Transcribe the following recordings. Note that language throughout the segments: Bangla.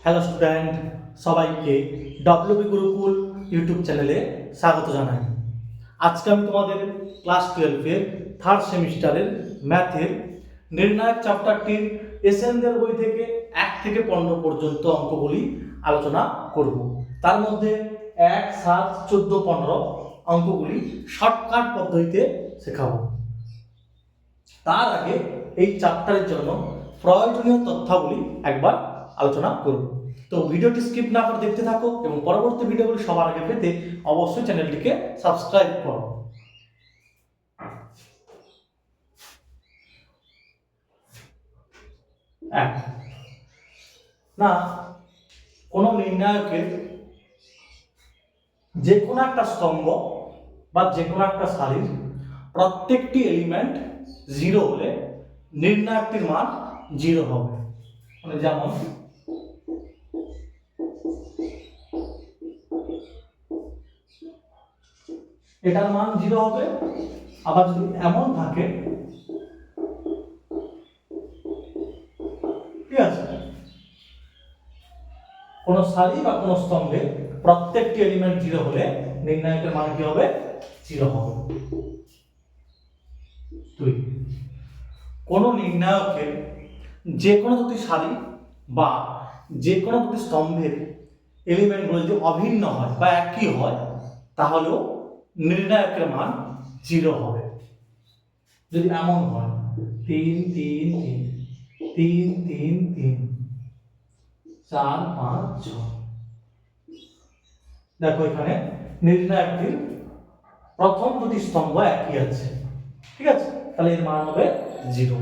হ্যালো স্টুডেন্ট, সবাইকে ডব্লিউবি গুরুকুল ইউটিউব চ্যানেলে স্বাগত জানাই। আজকে আমি তোমাদের ক্লাস 12-এর থার্ড সেমিস্টারের ম্যাথের নির্ণায়ক চ্যাপ্টারটির এসএনদের বই থেকে 1 থেকে 15 পর্যন্ত অঙ্কগুলি আলোচনা করব। তার মধ্যে 1, 7, 14, 15 অঙ্কগুলি শর্টকাট পদ্ধতিতে শেখাবো। তার আগে এই চ্যাপ্টারের জন্য প্রয়োজনীয় তথ্যাবলী একবার আলোচনা করব। তো ভিডিওটি স্কিপ না করে দেখতে থাকো এবং পরবর্তী ভিডিওগুলি সবার আগে পেতে অবশ্যই চ্যানেলটিকে সাবস্ক্রাইব করো। না, কোনো নির্ণায়কের যে কোনো একটা স্তম্ভ বা যে কোনো একটা সারির প্রত্যেকটি এলিমেন্ট 0 হলে নির্ণায়কটির মান 0 হবে। মানে যেমন এটার মান 0 হবে। আবার যদি এমন থাকে, ঠিক আছে, কোন সারি বা কোন স্তম্ভে প্রত্যেকটি এলিমেন্ট 0 হলে নির্ণায়কের মান কি হবে? 0 হবে। 2, কোন নির্ণায়কের যে কোনো দুটি সারি বা যে কোনো দুটি স্তম্ভের এলিমেন্টগুলো যদি অভিন্ন হয় বা একই হয় তাহলেও নির্ণায়কের মান 0 হবে। যদি এমন হয় 3 3 3 3 3 3 4 5 6, দেখো এখানে নির্ণায়কটির প্রথম দুটি স্তম্ভ একই আছে, ঠিক আছে, তাহলে এর মান হবে 0।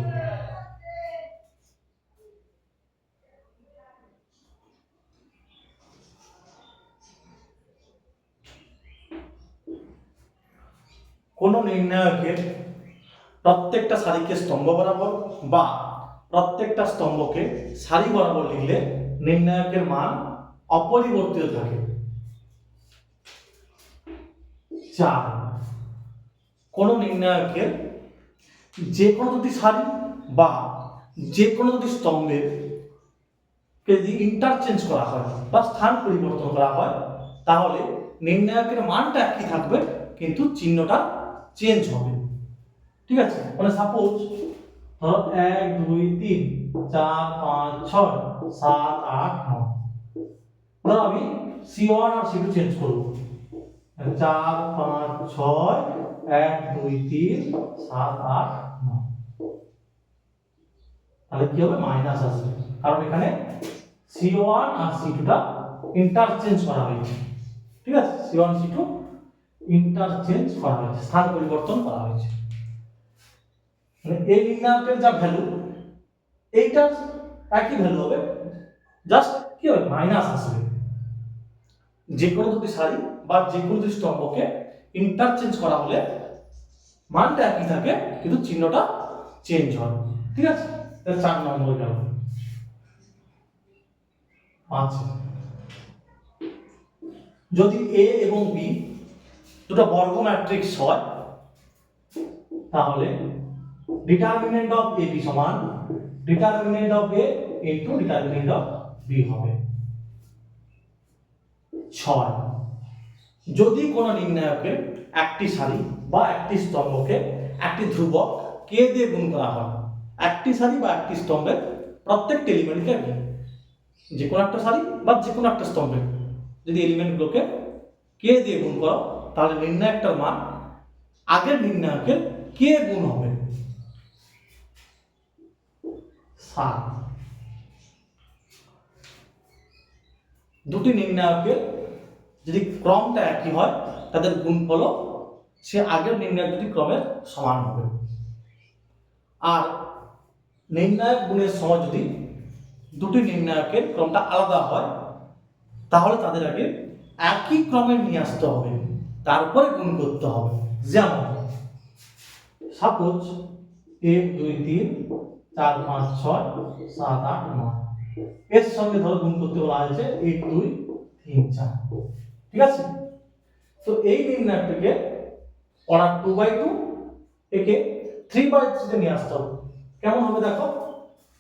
কোন নির্ণায়কের প্রত্যেকটা সারিকে স্তম্ভ বরাবর বা প্রত্যেকটা স্তম্ভকে সারি বরাবর লিখলে নির্ণায়কের মান অপরিবর্তিত থাকে। 4, কোন নির্ণায়কের যে কোনো দুটি সারি বা যে কোনো দুটি স্তম্ভের কে যদি ইন্টারচেঞ্জ করা হয় বা স্থান পরিবর্তন করা হয় তাহলে নির্ণায়কের মানটা একই থাকবে কিন্তু চিহ্নটা চেঞ্জ হবে, ঠিক আছে। মানে সাপোজ ধরো 1 2 3 4 5 6 7 8 9, ধরো আমি C1 আর C2 চেঞ্জ করব। 4 5 6 1 2 3 7 8 9, তাহলে কি হবে? মাইনাস আসবে, কারণ এখানে C1 আর C2 টা ইন্টারচেঞ্জ করা হয়েছে, ঠিক আছে। C1 C2 ইন্টারচেঞ্জ করা হয়েছে, স্থান পরিবর্তন করা হয়েছে। মানে এই নির্ণায়কের যা ভ্যালু এইটা একই ভ্যালু হবে, জাস্ট কি হবে? মাইনাস আসবে। যে কোনো দুটি সারি বা যে কোনো দুটি স্তম্ভকে ইন্টারচেঞ্জ করা হলে মানটা একই থাকে কিন্তু চিহ্নটা চেঞ্জ হয়, ঠিক আছে। তাহলে 4 নম্বর গেল। 5, যদি এ এবং বি দুটো বর্গ ম্যাট্রিক্স হয় তাহলে ডিটারমিনেন্ট অফ এ বি সমান determinant of A into determinant of B হবে। 6, যদি কোনো নির্ণায়কের একটি সারি বা একটি স্তম্ভকে একটি ধ্রুবক কে দিয়ে গুণ করা হয়, একটি সারি বা একটি স্তম্ভের প্রত্যেকটি এলিমেন্টকে যে কোনো একটা সারি বা যে কোনো একটা স্তম্ভের যদি এলিমেন্টগুলোকে কে দিয়ে গুণ করো তাহলে নির্ণায়কটার মান আগের নির্ণায়কের কে গুণ হবে 7। দুটি নির্ণায়কের যদি ক্রমটা একই হয় তাদের গুণফলও সে আগের নির্ণায়ক দুটি ক্রমের সমান হবে। আর নির্ণায়ক গুণের সময় যদি দুটি নির্ণায়কের ক্রমটা আলাদা হয় তাহলে তাদের আগে একই ক্রমে নিয়ে আসতে হবে, তারপরে গুণ করতে হবে। যেমন সাপোজ 1 2 3 4 5 6 7 8 9, এর সঙ্গে ধরো গুণ করতে বলা হয়েছে 1 2 3 4, ঠিক আছে। তো এই নির্ণায়কটিকে পড়া 2/2 একে 3/3 তে নিয়ে আসতে হবে। কেমন হবে দেখো,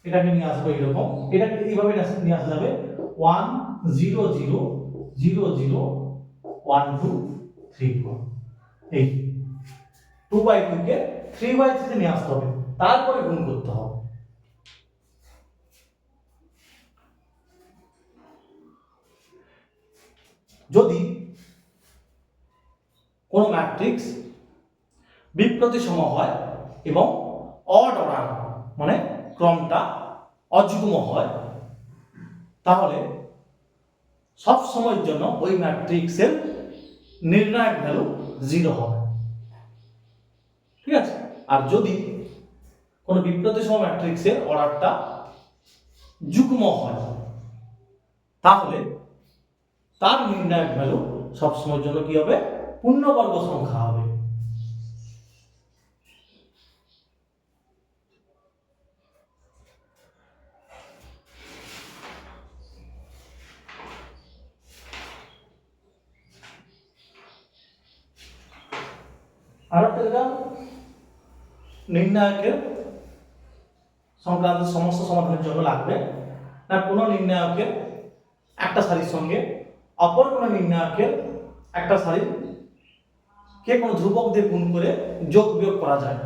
এটাকে নিয়ে আসবে এরকম, এটাকে এইভাবে নিয়ে আসা যাবে 1 0 0 0 0 1 2 3 4 এই 2/2 কে 3/3 তে নিয়ে আসতে হবে, তারপরে গুণ করতে হবে। যদি কোন ম্যাট্রিক্স বিপ্রতিসম হয় এবং অড অর্ডার মানে ক্রমটা অযুগ্ম হয়, তাহলে সব সময়ের জন্য ওই ম্যাট্রিক্সের নির্ণায়ক ভ্যালু 0 হবে। ঠিক আছে? আর যদি কোনো বিপ্রতিসম ম্যাট্রিক্সের অর্ডারটা যুগ্ম হয়, তাহলে তার নির্ণায়ক ভ্যালু সব সময়ের জন্য কি হবে? পূর্ণবর্গ সংখ্যা হবে। আরেকটা যেটা নির্ণায়কের সংক্রান্ত সমস্যা সমাধানের জন্য লাগবে, না কোনো নির্ণায়কের একটা সারির সঙ্গে অপর কোনো নির্ণায়কের একটা সারির কে কোনো ধ্রুবক দিয়ে গুণ করে যোগ বিয়োগ করা যায়,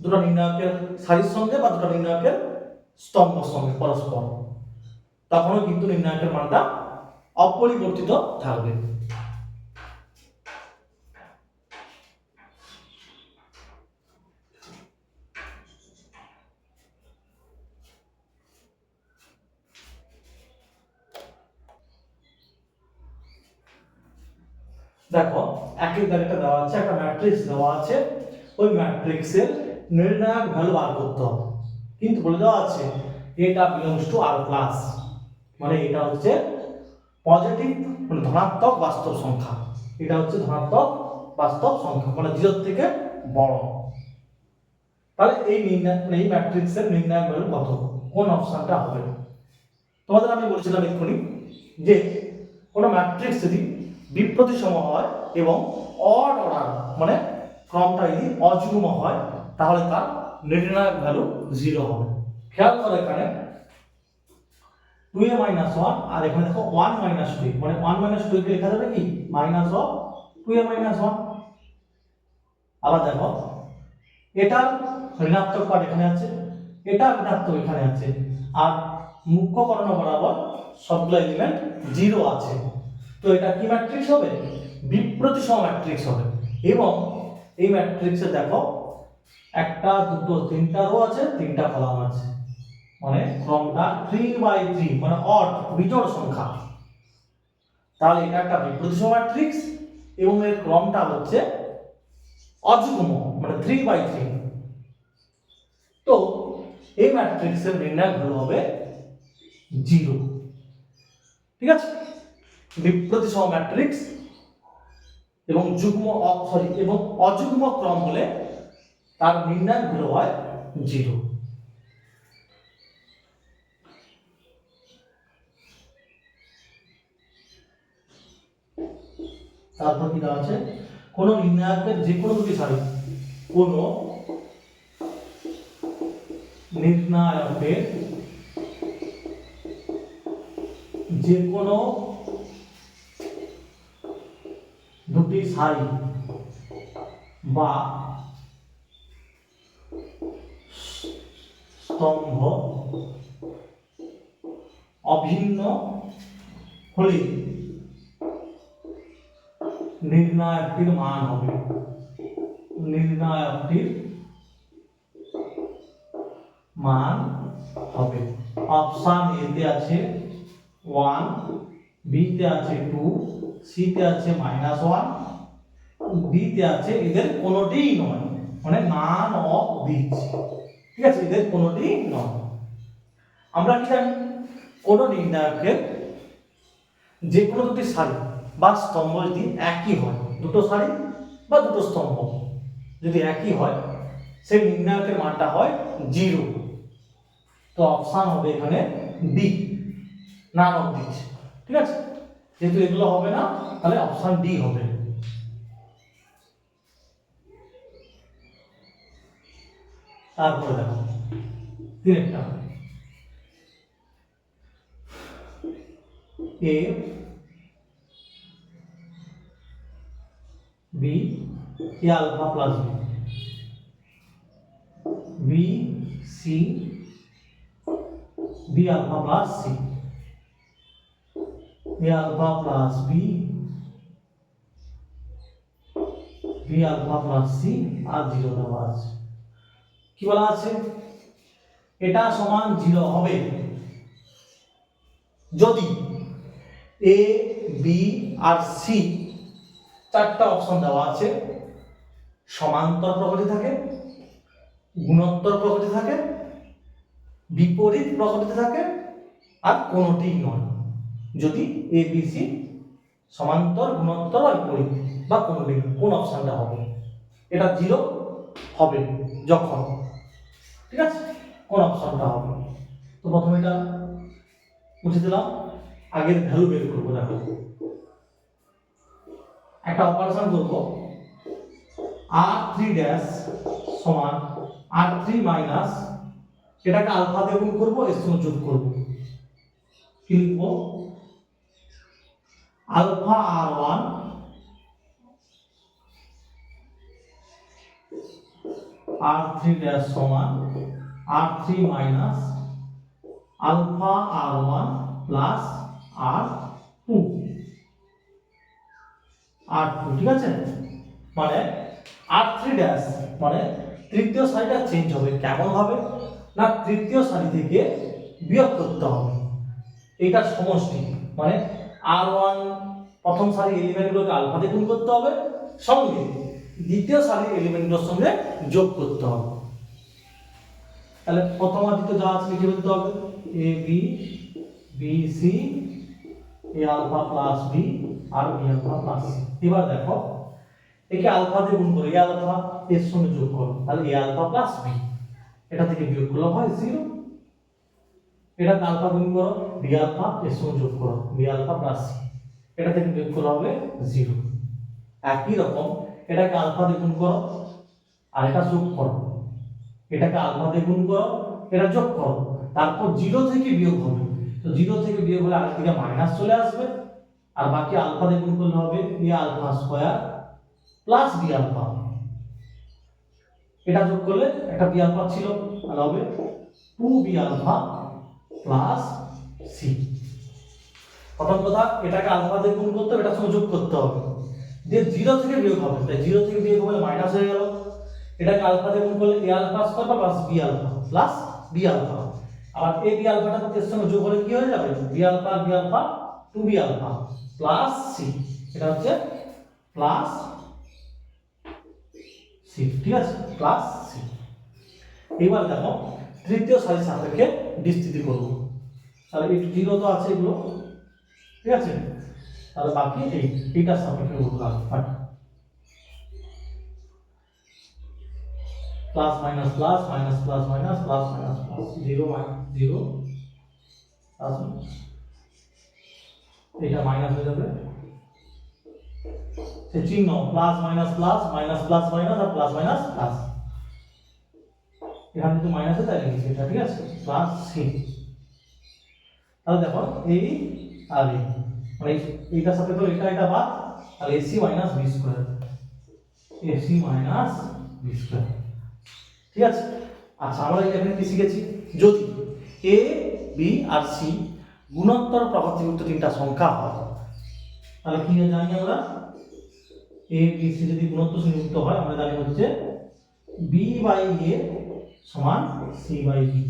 দুটো নির্ণায়কের সারির সঙ্গে বা দুটো নির্ণায়কের স্তম্ভের সঙ্গে পরস্পর, তখনও কিন্তু নির্ণায়কের মানটা অপরিবর্তিত থাকবে। দেখো একই দাগেটা দেওয়া আছে, একটা ম্যাট্রিক্স দেওয়া আছে, ওই ম্যাট্রিক্সের নির্ণায়ক ভ্যালু বার করতে হবে, কিন্তু বলে দেওয়া আছে এটা বিলংস টু আর প্লাস, মানে এটা হচ্ছে পজিটিভ মানে ধনাত্মক বাস্তব সংখ্যা, এটা হচ্ছে ধনাত্মক বাস্তব সংখ্যা মানে 0 থেকে বড়। তাহলে এই এই ম্যাট্রিক্সের নির্ণায়ক ভ্যালু কত, কোন অপশনটা হবে? তোমাদের আমি বলেছিলাম এক্ষুনি যে কোন ম্যাট্রিক্স যদি বিপ্রতিসম হয় এবং অড অর্ডার মানে ক্রমটা যদি অযুগ্ম হয়, তাহলে তার নির্ণায়ক ভ্যালু 0 হবে। খেয়াল করো এখানে 2a - 1 আর এখানে দেখো 1 - 2, মানে 1 - 2 কে লেখা যাবে কি মাইনাস অফ 2a - 1। আবার দেখো এটা ঋণাত্মক পার্ট এখানে আছে, এটা ঋণাত্মক এখানে আছে, আর মুখ্য কর্ণ বরাবর সবগুলো এলিমেন্ট 0 আছে, তো এটা কি ম্যাট্রিক্স হবে? বিপ্রতিসম ম্যাট্রিক্স হবে। এবং এই ম্যাট্রিক্সে দেখো একটা দুটো তিনটা রো আছে, তিনটা কলাম আছে, মানে ক্রমটা 3/3 মানে অড বিজোড় সংখ্যা, তাহলে এটা একটা বিপ্রতিসম ম্যাট্রিক্স এবং এর ক্রমটা হচ্ছে অযুগ্ম মানে 3/3। তো এই ম্যাট্রিক্সের নির্ণায়ক ভ্যালু হবে 0। ঠিক আছে? বিপ্রতিসম ম্যাট্রিক্স এবং এবং অযুগ্ম ক্রম হলে তার নির্ণায়ক ভ্যালু হয় 0। তারপর কি দেওয়া আছে? কোন নির্ণায়কের যে কোনো দুটি সারি, কোন নির্ণায়কের যে কোনো দুটি সারি বা স্তম্ভ অভিন্ন হলে নির্ণায়কটির মান হবে, নির্ণায়কটির মান হবে। অপশন এ তে আছে 1, বি তে আছে 2, সি তে আছে -1, ডি তে আছে এদের কোনোটিই নয়, মানে নান অফ দিস। ঠিক আছে, এদের কোনোটিই নয়। আমরা কি জানি কোন নির্ণায়কের যে কোনো দুটি সারি বা স্তম্ভ যদি একই হয়, দুটো সারি বা দুটো স্তম্ভ যদি একই হয়, সেই নির্ণায়কের মানটা হয় 0। তো অপশন হবে এখানে ডি, নান অফ দিস। ঠিক আছে, যেহেতু এগুলো হবে না তাহলে অপশন ডি হবে। তারপরে দেখো তিনটা A B A alpha plus B, B C B alpha plus C, A alpha plus B B alpha plus C আর 0 দেওয়া আছে। কি বলা আছে? এটা সমান 0 হবে যদি এ বি আর সি চারটা অপশন দেওয়া আছে, সমান্তর প্রকৃতি থাকে, গুণোত্তর প্রকৃতি থাকে, বিপরীত প্রকৃতি থাকে, আর কোনোটি নয়। যদি এ বি সি সমান্তর, গুণোত্তর বা বিপরীত বা কোনোটি, কোন অপশনটা হবে? এটা 0 হবে যখন, ঠিক আছে, কোন অপশনটা হবে? তো প্রথমে এটা মুছে দিলাম, আগের ভ্যালু বের করবো। দেখো একটা অপারেশন করব, r3 ড্যাশ সমান r3 মাইনাস, এটাকে আলফা দিয়ে গুণ করব, এর সঙ্গে যোগ করব। কি লিখব? আলফা r1 r3 ড্যাশ সমান r3 minus alpha r1 plus r2, ঠিক আছে? মানে r3 ড্যাশ মানে তৃতীয় সারিটা চেঞ্জ হবে। কেমন হবে? না, তৃতীয় সারি থেকে বিয়োগ করতে হবে। এইটা সমষ্টি, মানে r1 প্রথম সারি এলিমেন্টগুলোকে আলফা দিয়ে গুণ করতে হবে, সঙ্গে দ্বিতীয় সারির এলিমেন্টগুলোর সঙ্গে যোগ করতে হবে। তাহলে প্রথম আর দ্বিতীয় যা আছে লিখে ফেলতে হবে। A B B C A alpha plus B R B alpha plus C. এবার দেখো, একে আলফা দিয়ে গুণ করো, এ আলফা এর সঙ্গে যোগ করো, তাহলে এ আলফা প্লাস বি, এটা থেকে বিয়োগ করলে হয় 0। এটাকে আলফা গুণ করো, বি আলফা এর সঙ্গে যোগ করো, বি আলফা প্লাস সি, এটা থেকে বিয়োগ করলে হবে 0। একই রকম এটাকে আলফা দিয়ে গুণ করো আর এটা যোগ করো, এটাকে আলফা দিয়ে গুণ করো, এটা যোগ করো, তারপর 0 থেকে বিয়োগ হবে। তো 0 থেকে বিয়োগ হলে আগের দিকে মাইনাস চলে আসবে, আর বাকি আলফা দিয়ে গুণ করলে হবে A alpha square plus B alpha, এটা যোগ করলে একটা বি আলফা ছিল, তাহলে হবে 2 বি আলফা প্লাস সি। প্রথম কথা, এটাকে আলফা দিয়ে গুণ করতে হবে, এটার সঙ্গে যোগ করতে হবে, দিয়ে 0 থেকে বিয়োগ হবে, তাই 0 থেকে বিয়োগ হলে মাইনাস হয়ে গেল। এটাকে আলফা দিয়ে গুণ করলে A alpha square plus B alpha plus B alpha, আবার এ বি আলফাটা এর সঙ্গে যোগ হলে কি হয়ে যাবে? B alpha 2 B alpha plus C, এটা হচ্ছে প্লাস সি, ঠিক আছে, প্লাস সি। এবার দেখো তৃতীয় সারির সাপেক্ষে বিস্তৃতি করব, তাহলে এই 0 তো আছে এগুলো, ঠিক আছে, তাহলে বাকি এইটার সাপেক্ষে বললাম plus minus plus minus plus minus plus minus plus 0 minus 0 plus, এটা মাইনাস হয়ে যাবে, সেই চিহ্ন plus minus plus minus plus minus আর প্লাস মাইনাস প্লাস, এখানে তো মাইনাস তাই লিখেছি এটা, ঠিক আছে, প্লাস সি। তাহলে দেখো এই আর এই, মানে এইটার সাথে তো এটা বাদ, তাহলে AC minus B square, AC minus B square, ঠিক আছে। আচ্ছা, আমরা এখানে কি শিখেছি? যদি এ বি আর সি গুণোত্তর প্রকৃতিযুক্ত তিনটা সংখ্যা হয়, তাহলে কি জানি আমরা? এ বি সি যদি গুণোত্তর সংযুক্ত হয়, আমরা জানি হচ্ছে বি বাই এ সমান সি বাই বি,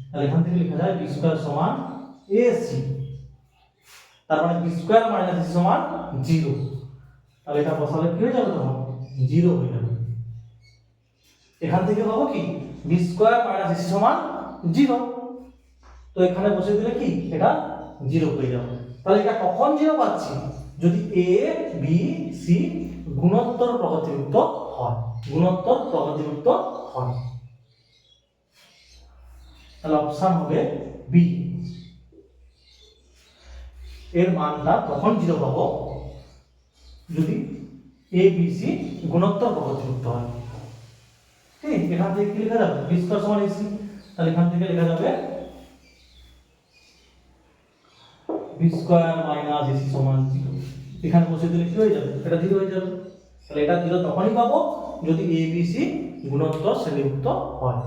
তাহলে এখান থেকে লেখা যায় বি স্কয়ার সমান এ সি, তার মানে বি স্কয়ার মাইনাস সি সমান 0, তাহলে এটা বসালে কি হয়ে যাবে? তখন 0 হয়ে যাবে। এখান থেকে পাবো কি? বি স্কয়ার মাইনাস সি সমান 0, তো এখানে বসে দিলে কি এটা 0 হয়ে যাবে। তাহলে এটা কখন 0 পাচ্ছি? যদি এ বি সি গুণোত্তর প্রকৃতিযুক্ত হয়, গুণোত্তর প্রকৃতিযুক্ত হয়, তাহলে অপশন হবে বি। এর মানটা তখন 0 পাবো যদি এ বি সি গুণোত্তর প্রকৃতিযুক্ত হয়। ঠিক, এখান থেকে কি লেখা যাবে? বি স্কয়ার সমান এসি, তাহলে এখান থেকে লেখা যাবে b B square minus AC সমান 0। এখানে বসে দিলে কি হয়ে যাবে, এটা 0 হয়ে যাবে। তাহলে এটা 0 তখনই পাবো যদি এ বি সি গুণোত্তর শ্রেণীভুক্ত হয়।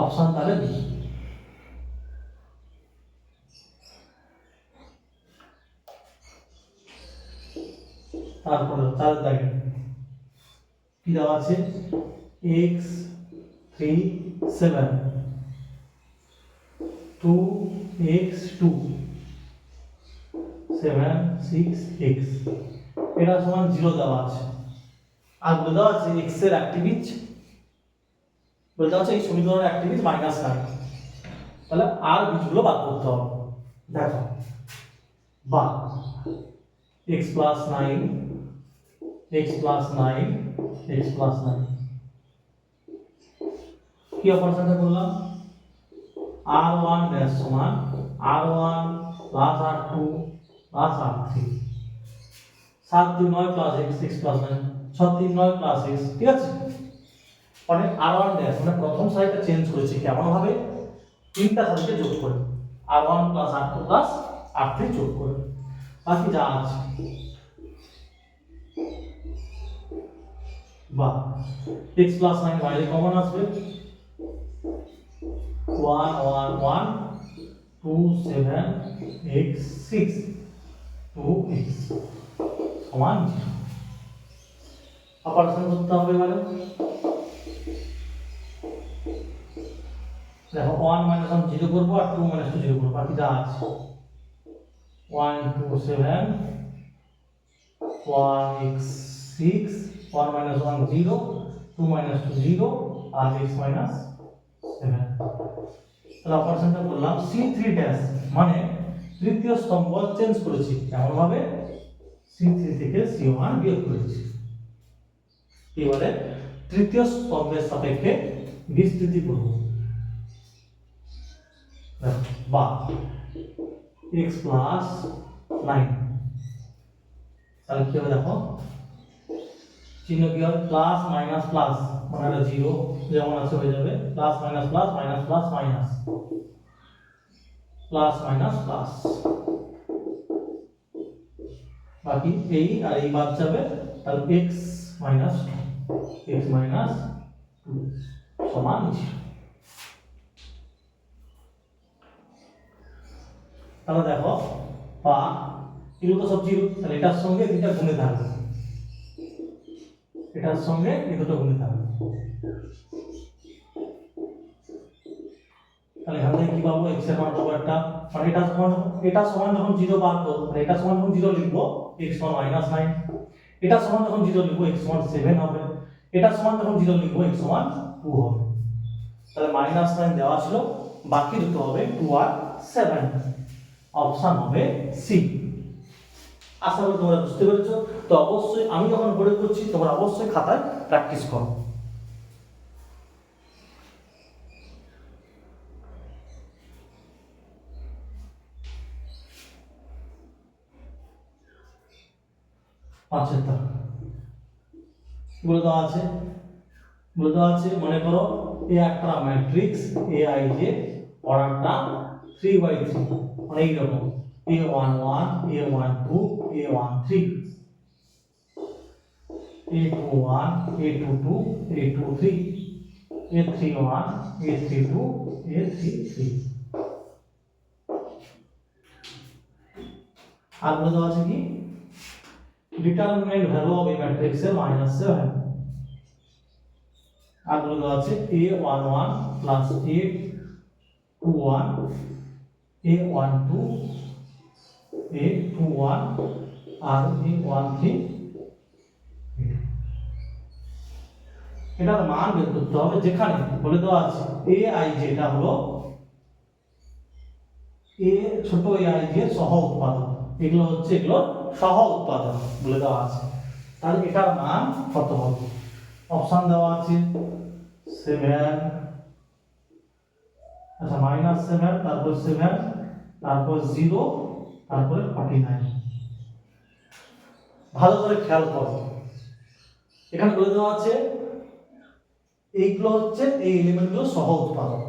অপশন তাহলে বি। তারপরে তার দাগে কি দেওয়া আছে, x 3 7 2 x 2 7 6 x, এটা সমান 0 দেওয়া আছে। আর বলে দেওয়া আছে x এর অ্যাক্টিভিজ, বলে দেওয়া আছে এই সমীকরণের অ্যাক্টিভিজ -9। তাহলে আর বীজগুলো বাদ করতে হবে। দেখো বা x plus 9 x plus 9 x plus 9 কি অপারেশনটা করলাম, r1 ড্যাশ সমান r1 plus r2 plus r3 7 2 9 plus x 6 plus 9 6 3 9 plus x, ঠিক আছে। মানে r1 ড্যাশ মানে প্রথম সারিটা চেঞ্জ করেছি কেমন ভাবে, তিনটা সারিকে যোগ করে r1 plus r2 plus r3 যোগ করে, বাকি যা আছে বা x plus 9 বাইরে কমন আসবে 1 1 1 2 7 x 6 2x সমান 0। অপারেশন করতে হবে এবারে। দেখো 1 minus 1 0 করবো আর 2 minus 2 0 করবো, বাকি যা আছে 1 2 7 1x 6 1 minus 1 0 2 minus 2 0 আর x minus 7। তাহলে অপারেশনটা করলাম c3 ড্যাশ মানে তৃতীয় স্তম্ভ চেঞ্জ করেছি কেমন ভাবে, c3 থেকে c1 বিয়োগ করেছি। এবারে তৃতীয় স্তম্ভের সাপেক্ষে বিস্তৃতি করব বা x plus 9, তাহলে কি হবে দেখো চিহ্ন কি হবে প্লাস মাইনাস প্লাস মানে এটা 0 যেমন আছে হয়ে যাবে, plus minus plus minus plus minus plus minus plus, বাকি এই আর এই বাদ যাবে, তাহলে x minus 2 সমান 0। তাহলে দেখো বা এগুলো তো সব 0, তাহলে এটার সঙ্গে এটা গুণে থাকবে, এটার সঙ্গে এই দুটো গুণে থাকবে। তাহলে এখান থেকে কি পাবো, x এর মান পাবো একটা, মানে এটা সমান যখন 0 বার করব, মানে এটা সমান যখন 0 লিখবো x সমান -9, এটা সমান যখন 0 লিখবো x সমান 7 হবে, এটা সমান যখন 0 লিখবো x সমান 2 হবে। তাহলে -9 দেওয়া ছিল, বাকি দুটো হবে 2 আর 7, অপশন হবে সি। আশা করি তোমরা বুঝতে পেরেছো। তো অবশ্যই আমি যখন বোর্ডে করছি তোমরা অবশ্যই খাতায় প্র্যাকটিস করো। পাঁচেরটা বলে দেওয়া আছে, মনে করো এ একটা ম্যাট্রিক্স aij অর্ডারটা 3/3 মানে এইরকম a11 a12 a13 a21 a22 a23 a31 a32 a33 আর বলে দেওয়া আছে কি determinant value of A matrix এর -7 আর বলে দেওয়া আছে a11 plus a21 a12 a21 আর a13 এটার মান বের করতে হবে, যেখানে বলে দেওয়া আছে ai যেটা হলো a ছোট ai এর সহ উৎপাদক, এগুলো হচ্ছে এগুলো সহ উৎপাদক বলে দেওয়া আছে। তাহলে এটার মান কত হবে, অপশন দেওয়া আছে 7 আচ্ছা -7 তারপর 7 তারপর 0 তারপরে 49। ভালো করে খেয়াল করো, এখানে বলে দেওয়া আছে এইগুলো হচ্ছে এই এলিমেন্টগুলো সহ উৎপাদক,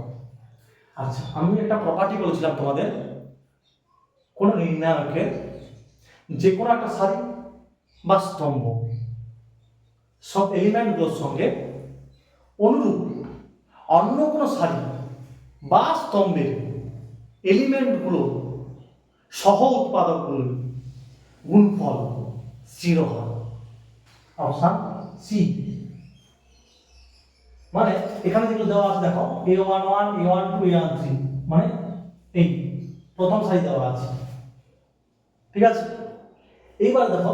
আচ্ছা, আমি একটা প্রপার্টি বলেছিলাম তোমাদের, কোন নির্ণায়কের যে কোনো একটা সারি বা স্তম্ভ সব এলিমেন্টগুলোর সঙ্গে অনুরূপ অন্য কোনো সারি বা স্তম্ভের এলিমেন্টগুলো সহ উৎপাদকগুলোর গুণফল 0 হয়। Option C. মানে এখানে যেগুলো দেওয়া আছে দেখো, a11 a12 a13, মানে এই প্রথম সারি দেওয়া আছে, ঠিক আছে। এইবার দেখো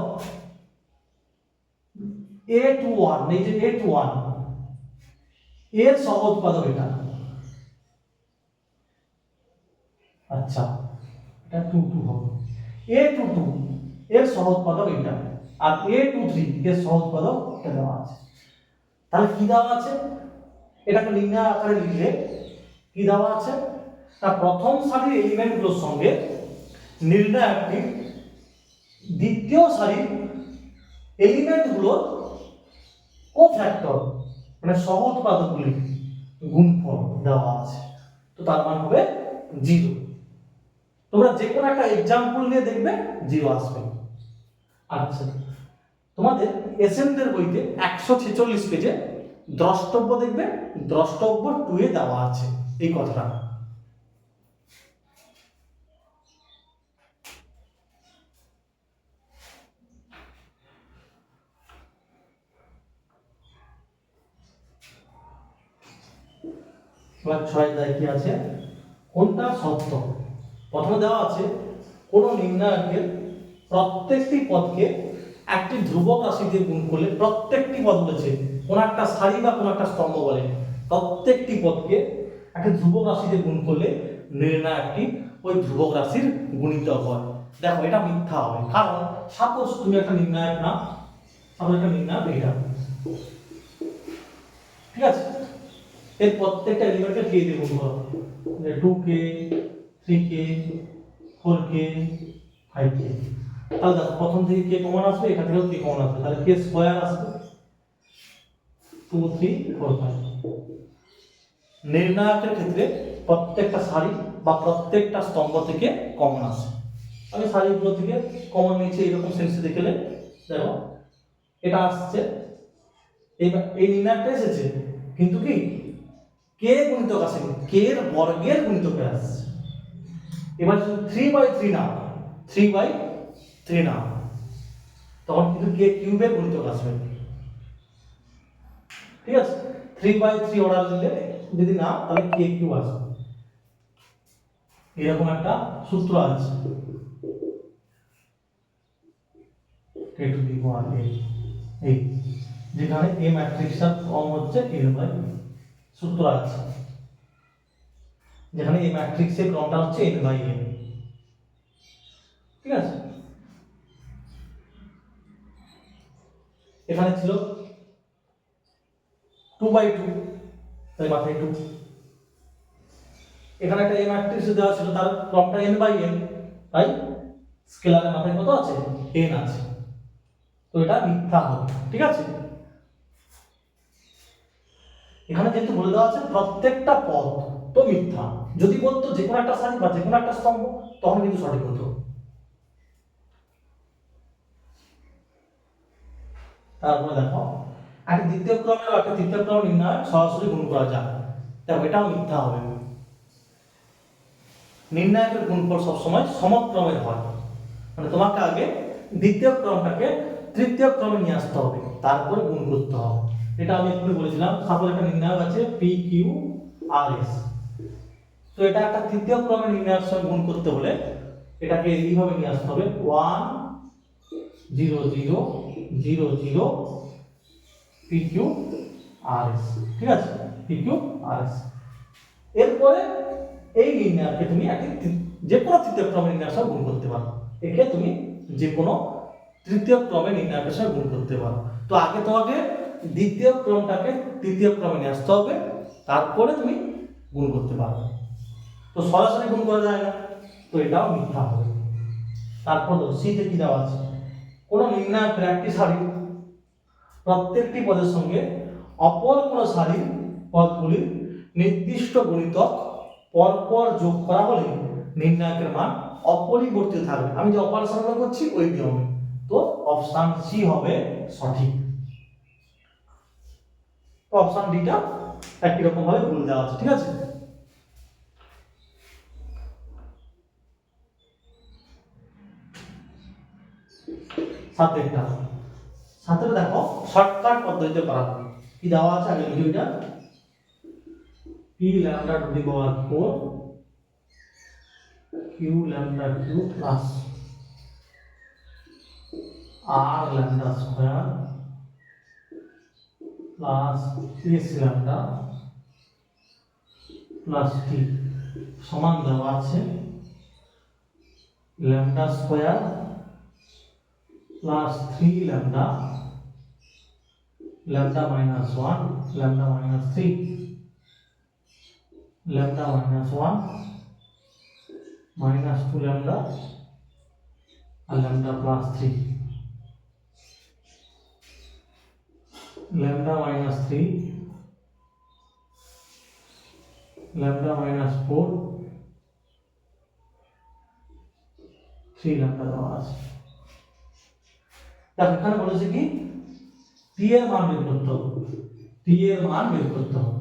a21, এই যে a21 এর সহ উৎপাদক এটা, আচ্ছা এটা 22 হবে। a22 এর সহ উৎপাদক এটা, আর a23 এর সহ উৎপাদক এটা দেওয়া আছে। তাহলে কি দেওয়া আছে, এটাকে নির্ণয় আকারে লিখলে কি দেওয়া আছে না, প্রথম সারির এলিমেন্টগুলোর সঙ্গে নির্ণায়কটি দ্বিতীয় সারির এলিমেন্টগুলোর কোফ্যাক্টর মানে সহ উৎপাদকগুলির গুণফল দেওয়া আছে। তো তার মান হবে 0। তোমরা যে কোনো একটা এক্সাম্পল নিয়ে দেখবে 0 আসবে। আচ্ছা, তোমাদের এসএনদের বইতে 146 পেজে দ্রষ্টব্য দেখবে, দ্রষ্টব্য 2 এ দেওয়া আছে এই কথাটা। এবার 6 দায় কি আছে, কোনটা সত্য। প্রথমে দেওয়া আছে কোন নির্ণায়কের প্রত্যেকটি পদকে একটি ধ্রুবক রাশি দিয়ে গুণ করলে, প্রত্যেকটি পদ বলেছে, কোন একটা সারি বা কোন একটা স্তম্ভ বলে, প্রত্যেকটি পদকে একটি ধ্রুবক রাশি দিয়ে গুণ করলে নির্ণায়কটি ওই ধ্রুবক রাশির গুণিতক হয়। দেখো এটা মিথ্যা হবে, কারণ সাপোজ তুমি একটা নির্ণায়ক না, সাপোজ একটা নির্ণায়ক এটা, ঠিক আছে, এর প্রত্যেকটা এলিমেন্টকে কে দিয়ে গুণ করো, 2k 3k 4k 5k। তাহলে দেখো প্রথম থেকে কে কমন আসবে, এখান থেকেও কে কমন আসবে, তাহলে কে স্কয়ার আসবে 2 3 4 5। নির্ণায়কের ক্ষেত্রে প্রত্যেকটা সারি বা প্রত্যেকটা স্তম্ভ থেকে কমন আসে। আমি সারিগুলো থেকে কমন নিচে এরকম সেন্সে দেখলে দেখো এটা আসছে, এই নির্ণায়কটা এসেছে, কিন্তু কি কে গুণিতক আসেনি, কে এর বর্গের গুণিতকে আসছে। এবার যদি 3/3 না, 3/3 না, তখন কিন্তু কে কিউবের গুণিতক আসবে, ঠিক আছে। 3/3 অর্ডার দিলে যদি না, তাহলে কে কিউব আসবে। এরকম একটা সূত্র আছে, k টু দি পাওয়ার 8, যেখানে a ম্যাট্রিক্সের ফর্ম হচ্ছে n/n, সূত্র আছে যেখানে a ম্যাট্রিক্সের ক্রমটা হচ্ছে n/n, ঠিক আছে। এখানে ছিল 2/2, তাই মাথায় 2। এখানে একটা a ম্যাট্রিক্স দেওয়া ছিল, তার ক্রমটা n/n, তাই স্কেলারের মাথায় কত আছে, n আছে। তো এটা মিথ্যা হবে, ঠিক আছে। এখানে যেহেতু বলে দেওয়া আছে প্রত্যেকটা পদ, তো মিথ্যা। যদি বলতো যে কোনো একটা সারি বা যে কোনো একটা স্তম্ভ, তখন কিন্তু সঠিক হতো। তারপরে দেখো একটা দ্বিতীয় ক্রমের বা একটা তৃতীয় ক্রম নির্ণয় সরাসরি গুণ করা যায়, দেখো এটাও মিথ্যা হবে। নির্ণায়কের গুণফল সবসময় সমক্রমের হয়, মানে তোমাকে আগে দ্বিতীয় ক্রমটাকে তৃতীয় ক্রমে নিয়ে আসতে হবে, তারপরে গুণ করতে হবে। এটা আমি এক্ষুনি বলেছিলাম। সাপোজ একটা নির্ণায়ক আছে পি কিউ আর এস, তো এটা একটা তৃতীয় ক্রমে নির্ণায়কের সঙ্গে গুণ করতে হলে এটাকে এইভাবে নিয়ে আসতে হবে 1 0 0 0 0 পি কিউ আর এস, ঠিক আছে, পি কিউ আর এস। এরপরে এই নির্ণায়ককে তুমি যে কোনো তৃতীয় ক্রমে নির্ণায়কের সঙ্গে গুণ করতে পারো, একে তুমি যে কোনো তৃতীয় ক্রমে নির্ণায়কের সঙ্গে গুণ করতে পারো। তো আগে তোমাকে দ্বিতীয় ক্রমটাকে তৃতীয় ক্রমে নিয়ে আসতে হবে, তারপরে তুমি গুণ করতে পারবে। তো সরাসরি গুণ করা যায় না, তো এটাও মিথ্যা হবে। তারপর তো সিতে কি দেওয়া আছে, কোনো নির্ণায়কের একটি সারির প্রত্যেকটি পদের সঙ্গে অপর কোনো সারির পদগুলির নির্দিষ্ট গুণিতক পরপর যোগ করা হলে নির্ণায়কের মান অপরিবর্তিত থাকবে। আমি যে অপারেশনগুলো করছি ওই নিয়মে, তো অপশন সি হবে সঠিক। তো অপশন ডিটা একই রকম ভাবে ভুল দেওয়া আছে, ঠিক আছে। সাতেরটা দেখো শর্টকাট পদ্ধতিতে করা হবে। কি দেওয়া আছে আগে ভিডিওটা, p lambda to the power 4 q lambda cube plus r lambda square plus s lambda plus t সমান দেওয়া আছে lambda square plus 3 lambda lambda minus 1 lambda minus 3 lambda minus 1 minus 2 lambda and lambda plus 3 lambda minus 3 lambda minus 4 3 lambda দেওয়া আছে। তাহলে এখানে বলেছে কি t এর মান বের করতে হবে, t এর মান বের করতে হবে।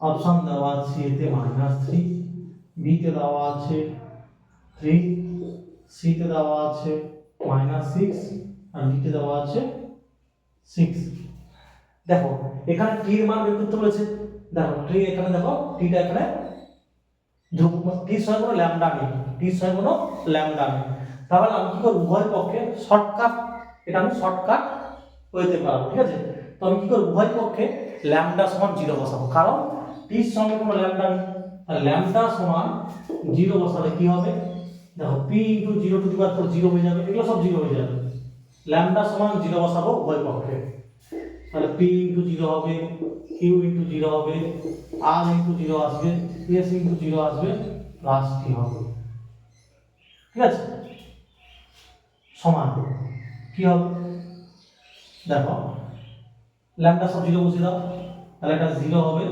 অপশন দেওয়া আছে এতে -3, b তে দেওয়া আছে 3, c তে দেওয়া আছে -6 আর d তে দেওয়া আছে 6। দেখো এখানে t এর মান বের করতে বলেছে, দেখো t এখানে দেখো t টা এখানে ধ্রুবক, t সমান কোনো ল্যামডা নেই, t সমান কোনো ল্যামডা নেই। তাহলে আমি কি করব, উভয় পক্ষে শর্টকাট, এটা আমি শর্টকাট হইতে পারবো, ঠিক আছে। তো আমি কি করব, উভয় পক্ষে ল্যামডা সমান 0 বসাবো, কারণ t সমান কোনো ল্যামডা নেই। তাহলে ল্যামডা সমান 0 বসালে কি হবে, দেখো p * 0 টু দি পাওয়ার 4 0 হয়ে যাবে, এগুলো সব 0 হয়ে যাবে। ল্যামডা সমান 0 বসাবো উভয় পক্ষে, তাহলে p * 0 হবে, q * 0 হবে, r * 0 আসবে, s * 0 আসবে, প্লাস t হবে, ঠিক আছে। সমান কি হবে, দেখো ল্যামডা সব 0 বসিয়ে দাও, তাহলে এটা 0 হবে,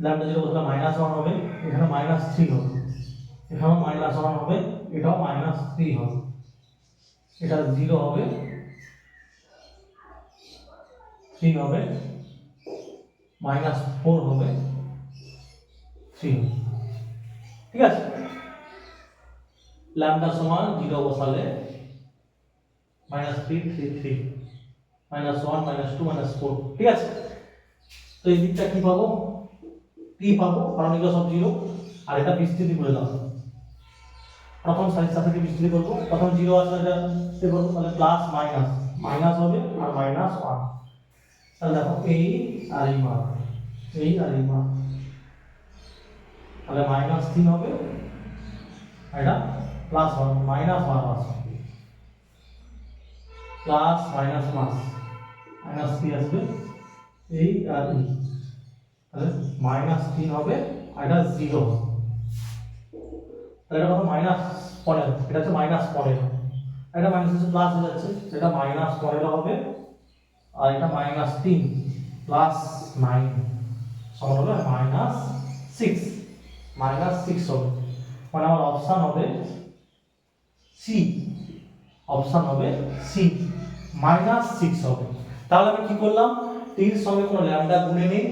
ল্যামডা 0 বসলে -1 হবে, এখানে -3 হবে, এখানেও -1 হবে, এটাও -3 হবে, এটা 0 হবে, 3 হবে, -4 হবে, 3 হবে, ঠিক আছে। ল্যামডা সমান 0 বসালে -3 3 3 -1 -2 -4, ঠিক আছে। তো এই দিকটা কি পাবো, t পাবো, কারণ এগুলো সব 0, আর এটা বিস্তৃতি করে দাও, প্রথম সাইডটা থেকে বিস্তৃতি করব, প্রথম 0 আছে এটা তে করব, তাহলে প্লাস মাইনাস মাইনাস হবে আর -1, তাহলে দেখো এই আর এই মান, এই আর এই মান, তাহলে -3 হবে, এটা প্লাস 1 -1 আসবে, প্লাস মাইনাস প্লাস -3 আসবে, এই আর এই, তাহলে -3 হবে, আর এটা 0 হবে, তাহলে এটা কত -15, এটা হচ্ছে -15, এটা মাইনাস হচ্ছে প্লাস হয়ে যাচ্ছে, এটা -15 হবে, আর এটা -3 প্লাস 9 সমান হবে -6, -6 হবে, মানে আমার অপশন হবে সি, অপশন হবে সি, -6 হবে। তাহলে আমি কি করলাম, t এর সঙ্গে কোনো ল্যামডা গুণে নেই,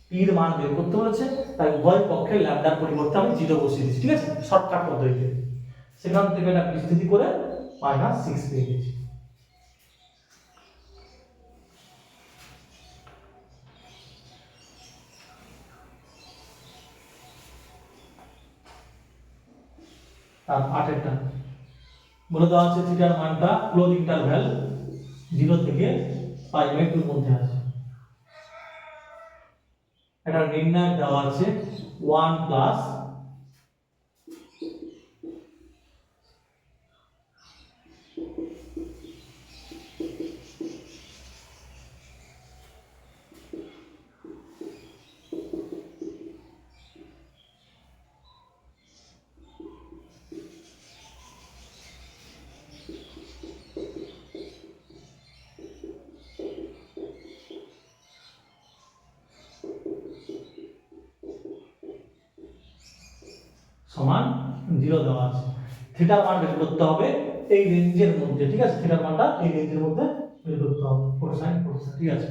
t এর মান বের করতে বলেছে, তাই উভয় পক্ষে ল্যামডার পরিবর্তে আমি 0 বসিয়ে দিচ্ছি, ঠিক আছে, শর্টকাট পদ্ধতিতে। সেখান থেকে এটা বিস্তৃতি করে -6 পেয়ে গেছি। তার 8এরটা বলে দেওয়া আছে থিটার মানটা ক্লোজ ইন্টারভ্যাল 0 থেকে π/2 এর মধ্যে আছে। এটা নির্ণায়ক দেওয়া আছে 1 প্লাস সমান 0 দেওয়া আছে। থিটার মান বের করতে হবে এই রেঞ্জের মধ্যে, ঠিক আছে, থিটার মানটা এই রেঞ্জের মধ্যে বের করতে হবে, কোসাইন কোসাইন, ঠিক আছে।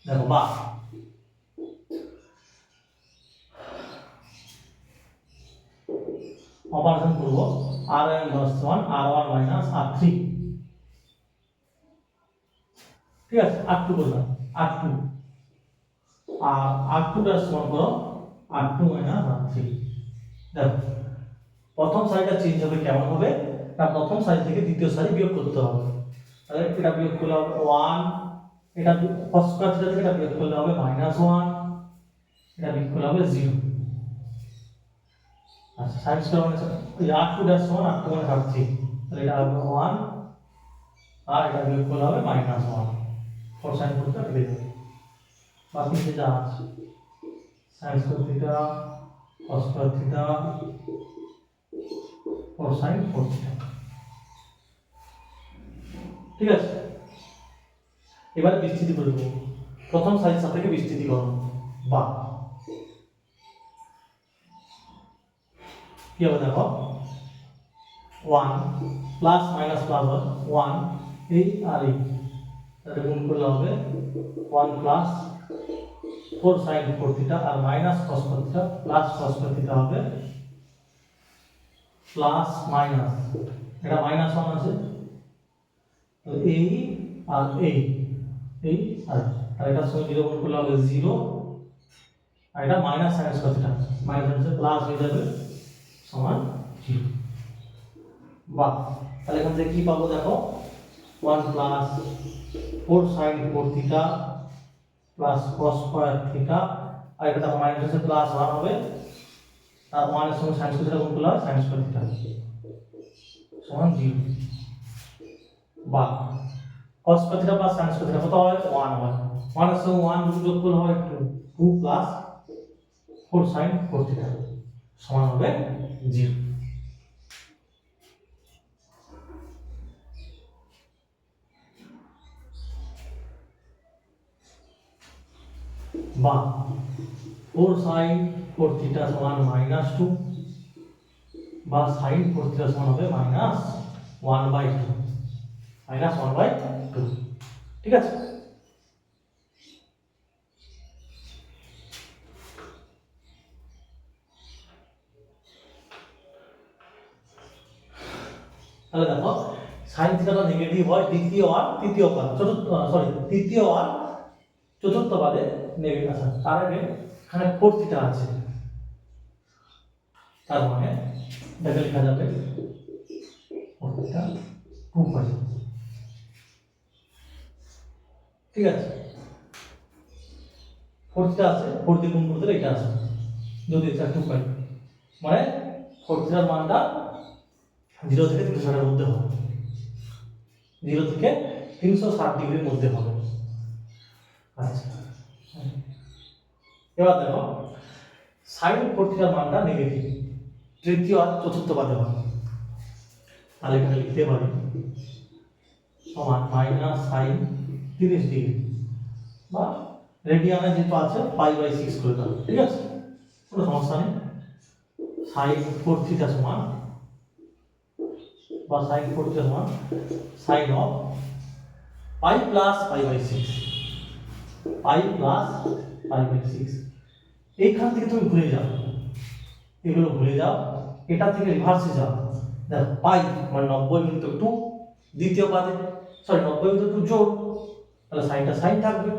দেখো বা অপারেশন করব r1 সমান r1 মাইনাস r3, ঠিক আছে, r2 করলাম, r2 আর r2 টা সমান করো r2 মাইনাস r3। দেখো প্রথম সারিটা চেঞ্জ হবে, কেমন হবে না, প্রথম সারি থেকে দ্বিতীয় সারি বিয়োগ করতে হবে। তাহলে এটা বিয়োগ করলে হবে 1, এটা cos স্কয়ার থিটা থেকে এটা বিয়োগ করলে হবে -1, এটা বিয়োগ করলে হবে 0। আচ্ছা sin স্কয়ার মানে এই r2 ড্যাশ সমান r2 মানে r3, তাহলে এটা হবে 1 আর এটা বিয়োগ করলে হবে -1, cosine করতে কেটে যাবে, বাকি যা আছে sin square theta cos square theta cosine theta, ঠিক আছে। এবারে বিস্তৃতি করে দেব, প্রথম সারির সাপেক্ষে বিস্তৃতি করো বা কি হবে দেখো 1 প্লাস মাইনাস প্লাস 1 এই আর এই, তাহলে গুণ করলে হবে 1 প্লাস 4 sin 4 থিটা আর minus cos 4 theta plus cos 4 theta হবে প্লাস মাইনাস, এটা মাইনাস 1 আছে, তো এই আর এই আর এটা সঙ্গে 0 গুণ করলে হবে 0, আর এটা minus sin cos theta minus হচ্ছে প্লাস হয়ে যাবে সমান 0। বাহ, তাহলে এখান থেকে কি পাবো দেখো 1 plus 4 sin 4 theta plus cos square theta, আর এটা মাইনাস হচ্ছে প্লাস 1 হবে, আর 1 এর সঙ্গে sin স্কয়ার থিটা গুণ করলে হয় sin স্কয়ার থিটা সমান 0। বাহ, cos square theta plus sin square theta কত হয় 1 হয়, 1 এর সঙ্গে 1 যোগ করলে হয় 2 প্লাস 4 sin 4 থিটা সমান হবে 0। বা 4 sin 4 থিটা সমান -2 বা sin 4 থিটা সমান হবে -1/2, -1/2, ঠিক আছে। তাহলে দেখো sin থিটাটা নেগেটিভ হয় দ্বিতীয় আর তৃতীয় পদ, তৃতীয় আর চতুর্থ পদে নেগেটিভ আছে, তার আগে এখানে 4 থিটা আছে, তার মানে এটা লেখা যাবে 4 থিটা 2 পাই, ঠিক আছে। 4 থিটা আছে, 4 দিয়ে গুণ করতে এটা আছে, যদি এটা 2 পাই, মানে 4 থিটার মানটা 0 থেকে 360 এর মধ্যে হবে, 0 থেকে 360 ডিগ্রির মধ্যে হবে। আচ্ছা এবার দেখো sin 4 থিটার মানটা নেগেটিভ তৃতীয় আর চতুর্থ পদে হবে, তাহলে এখানে লিখতে পারি সমান -sin 30 ডিগ্রি বা রেডিয়ানে যেটা আছে π/6 করে দাও, ঠিক আছে, কোনো সমস্যা নেই। sin 4 থিটা সমান বা sin 4 থিটা সমান sin অফ π প্লাস π/6, π প্লাস π/6। এইখান থেকে তুমি ভুলে যাও, এগুলো ভুলে যাও, এটা থেকে রিভার্সে যাও, দেখো পাই মানে 90 ইনটু 2 দ্বিতীয় পদে, 90 ইনটু 2 যোগ, তাহলে সাইনটা সাইন থাকবে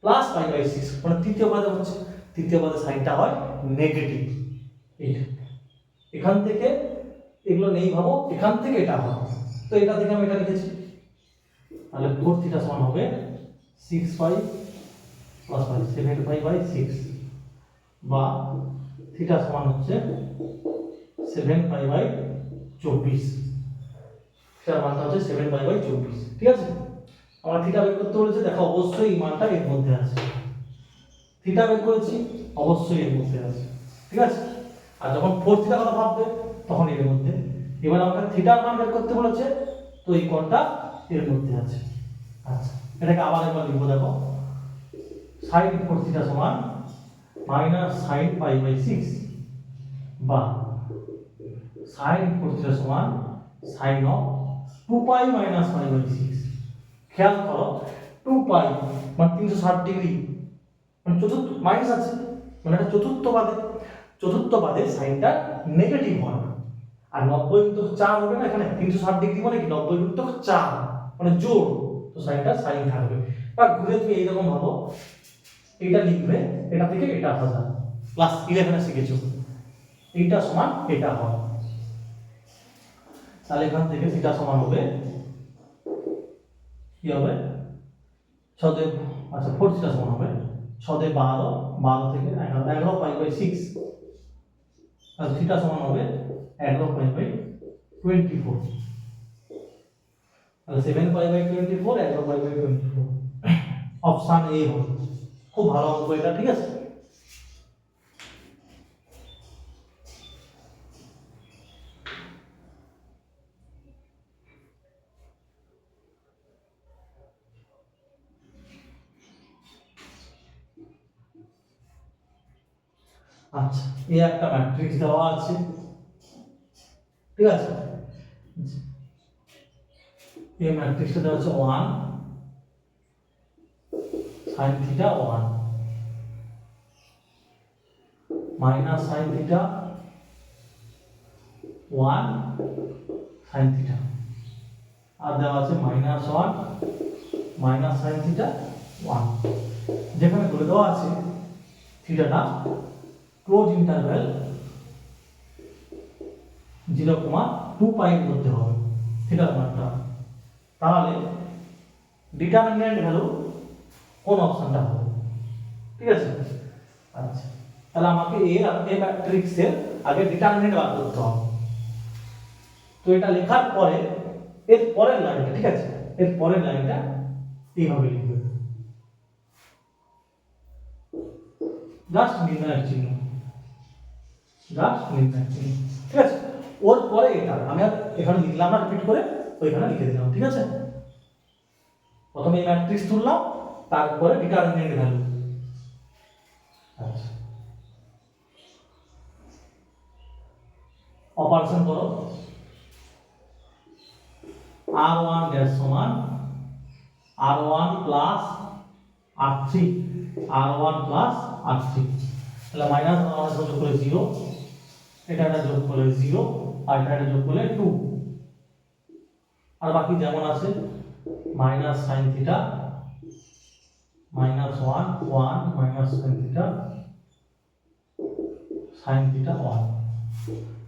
প্লাস π/6 মানে তৃতীয় পদে হচ্ছে, তৃতীয় পদে সাইনটা হয় নেগেটিভ। এইটা এখান থেকে এগুলো নেই ভাবো, এখান থেকে এটা হবে, তো এটা থেকে আমি এটা লিখেছি, তাহলে 4 থিটা সমান হবে 6π প্লাস 7π/6 বা থিটা সমান হচ্ছে 7π/24, থিটার মানটা হচ্ছে 7π/24, ঠিক আছে। আমরা থিটা বের করতে বলেছে, দেখো অবশ্যই এই মানটা এর মধ্যে আছে, থিটা বের করেছি অবশ্যই এর মধ্যে আছে, ঠিক আছে। আর যখন 4 থিটা কথা ভাববে তখন এর মধ্যে, এবার আমাকে থিটার মান বের করতে বলেছে, তো এই কোণটা এর মধ্যে আছে। আচ্ছা এটাকে আবার একবার লিখবো, দেখো sin 4 থিটা সমান -sin π/6 বা সাইন 4 থিটা সমান sine of 2 pi minus pi by 6। খেয়াল করো 2 পাই মানে 360 ডিগ্রি মানে চতুর্থ মাইনাস আছে মানে এটা চতুর্থ বাদে সাইনটা নেগেটিভ হয় আর 90 গুণিতক 4 হবে না এখানে 360 ডিগ্রি মানে কি 90 গুণিতক 4 মানে জোড় তো সাইনটা সাইন থাকবে। বা ঘুরে তুমি এইরকম ভাবো এটা লিখবে এটা থেকে এটা আসা যায় ক্লাস 11 এ শিখেছো এইটা সমান এটা হয় তাহলে এখান থেকে থিটা সমান হবে কি হবে 6 দে আচ্ছা 4 থিটা সমান হবে 6 দে 12 12 থেকে 11 পাই বাই 6 আর থিটা সমান হবে 11 পাই বাই 24 আর 7 pi by 24 11 pi by 24 option A হবে খুব ভালো অঙ্ক এটা ঠিক আছে। আচ্ছা এই একটা ম্যাট্রিক্স দেওয়া আছে ঠিক আছে এই ম্যাট্রিক্সটা দেওয়া আছে 1 sin theta 1 minus sin theta 1 sin theta আর দেওয়া আছে মাইনাস 1 মাইনাস sin থিটা 1 যেখানে বলে দেওয়া আছে থিটাটা ক্লোজ ইন্টারভ্যাল 0,2 পাই এর মধ্যে হবে থিটার মানটা তাহলে ডিটারমিনেন্ট ভ্যালু কোন অপশনটা হবে ঠিক আছে। আচ্ছা তাহলে আমাকে এই ম্যাট্রিক্সের আগে ডিটারমিনেন্ট বার করতে হবে তো এটা লেখার পরে এর পরের লাইনটা ঠিক আছে এর পরের লাইনটা এইভাবে লিখবে জাস্ট নির্ণয়ের চিহ্ন ঠিক আছে ওর পরে এটা আমি আর এখানে লিখলাম না রিপিট করে ওইখানে লিখে দিলাম ঠিক আছে। প্রথমে এই ম্যাট্রিক্স তুললাম তারপরে ডিটারমিনেন্ট ভ্যালু আচ্ছা অপারেশন করো r1 ড্যাশ সমান r1 plus r3 r1 plus r3 তাহলে মাইনাস r1 যোগ করে 0 এটা যোগ করে 0 আর এটা যোগ করলে 2 আর বাকি যেমন আছে minus sin theta minus 1 1 minus sin theta 1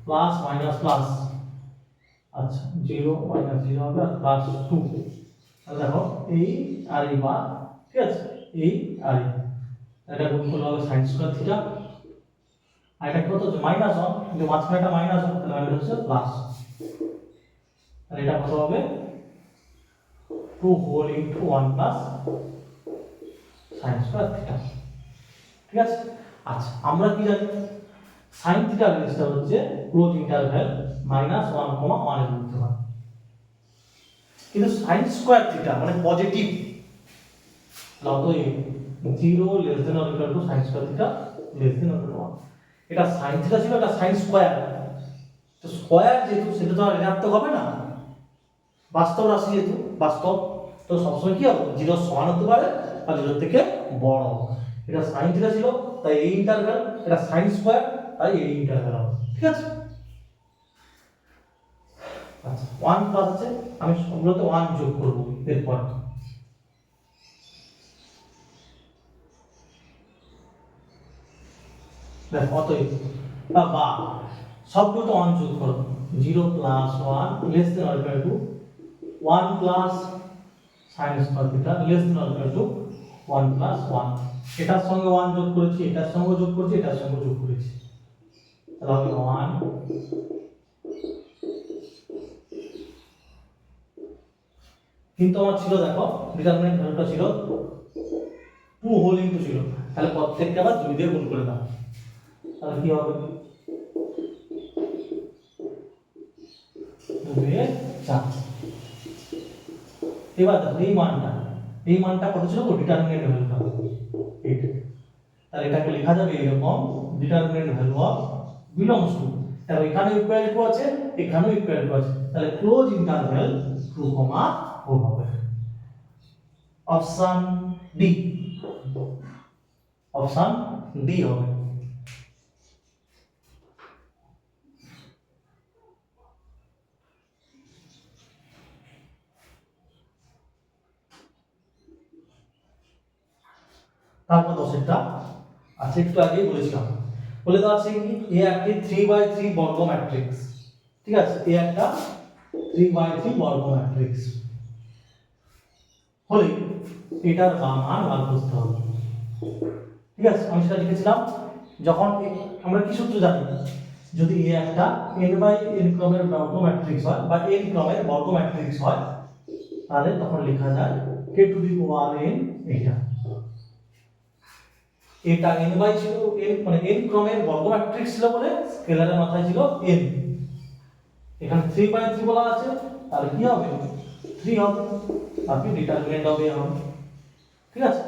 plus minus plus আচ্ছা 0 মাইনাস 0 হবে আর প্লাস 2 তাহলে দেখো এই আর এই বা ঠিক আছে এই আর এটা গুণ করলে হবে sin স্কয়ার থিটা আর এটা কত হচ্ছে মাইনাস 1 কিন্তু মাঝখানে এটা মাইনাস 1 তাহলে এটা হচ্ছে প্লাস তাহলে এটা কত হবে 2 whole into 1 plus sin square theta ঠিক আছে। আচ্ছা আমরা কি জানি sin থিটা রেঞ্জটা হচ্ছে ক্লোজ ইন্টারভ্যাল -1, 1 এর মধ্যে হয় কিন্তু sin স্কয়ার থিটা মানে পজিটিভ অতএব 0 less than or equal to sin square theta less than or equal to 1 এটা sin থিটা ছিল এটা sin স্কয়ার তো স্কয়ার যেহেতু সেটা তো আর ঋণাত্মক হবে না বাস্তব রাশি যেহেতু বাস্তব তো সবসময় কি হবে 0 সমান হতে পারে আর 0 থেকে বড় এটা sin থিটা ছিল তাই এই ইন্টারভ্যাল এটা sin স্কয়ার তাই এই ইন্টারভ্যাল হবে ঠিক আছে। আচ্ছা 1 প্লাস আছে আমি সবগুলোতে 1 যোগ করব এরপর দেখো অতএব বা সবগুলোতে 1 যোগ করো 0 plus 1 less than or equal to 1 plus sin square theta less than or equal to 1 plus 1 এটার সঙ্গে 1 যোগ করেছি এটার সঙ্গে যোগ করেছি এটার সঙ্গে যোগ করেছি তাহলে 1 কিন্তু আমার ছিল দেখো ডিটারমিনেন্ট ভ্যালুটা ছিল 2 হোল ইনটু ছিল তাহলে প্রত্যেকটা আবার 2 দিয়ে গুণ করে দাও তাহলে কি হবে 2 দিয়ে 4 এবার দেখো এই মানটা কত ছিল ডিটারমিনেন্ট ভ্যালুটা 8 তাহলে এটাকে লেখা যাবে এরকম determinant value of belongs to, তাহলে এখানে ইকুয়াল টু আছে, এখানেও ইকুয়াল টু আছে, তাহলে ক্লোজ ইন্টারভ্যাল 2,4 হবে। অপশন ডি, অপশন ডি হবে। তারপর 10টা আছে, একটু আগেই বলেছিলাম, বলে দেওয়া আছে কি এ একটি 3/3 বর্গ ম্যাট্রিক্স। ঠিক আছে, এ একটা 3/3 বর্গ ম্যাট্রিক্স হলে এটার মান বার করতে হবে। ঠিক আছে, আমি সেটা লিখেছিলাম, যখন আমরা কি সূত্র জানি, যদি এ একটা n/n ক্রমের বর্গ ম্যাট্রিক্স হয় বা n ক্রমের বর্গ ম্যাট্রিক্স হয়, তাহলে তখন লেখা যায় k⁴n এটা। এটা n/, ছিল n মানে n ক্রমের বর্গ ম্যাট্রিক্স ছিল বলে স্কেলারের মাথায় ছিল n, এখানে 3/3 বলা আছে, তাহলে কি হবে 3 হবে, আপনি ডিটারমিনেন্ট হবে হবে। ঠিক আছে,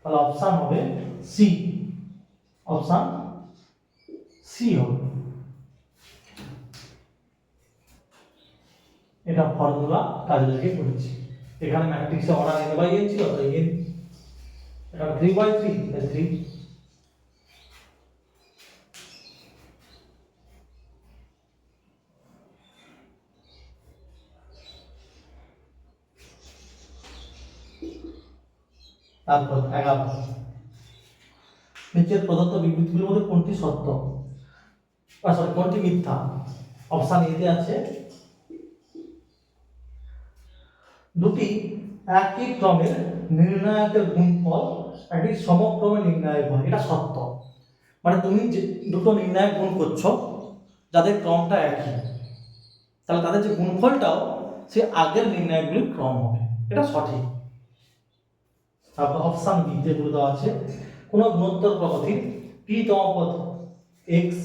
তাহলে অপশন হবে সি, অপশন সি হবে। এটা ফর্মুলা কাজে লাগিয়ে করেছি, এখানে ম্যাট্রিক্সের অর্ডার n/n ছিল, তাই n, এটা 3/3 তাই 3। তারপর 11, নিচের প্রদত্ত বিবৃতিগুলোর মধ্যে কোনটি সত্য, সরি কোনটি মিথ্যা? অপশন এ তে আছে দুটি একই ক্রমের নির্ণায়কের গুণফল একটি সমক্রমে নির্ণায়ক হয়, এটা সত্য। মানে তুমি যে দুটো নির্ণায়ক গুণ করছো যাদের ক্রমটা একই, তাহলে তাদের যে গুণফলটাও সে আগের নির্ণায়কগুলির ক্রম হবে, এটা সঠিক। তারপর অপশন বি যেগুলো দেওয়া আছে, কোন গুণোত্তর প্রকৃতির পি তম পদ এক্স,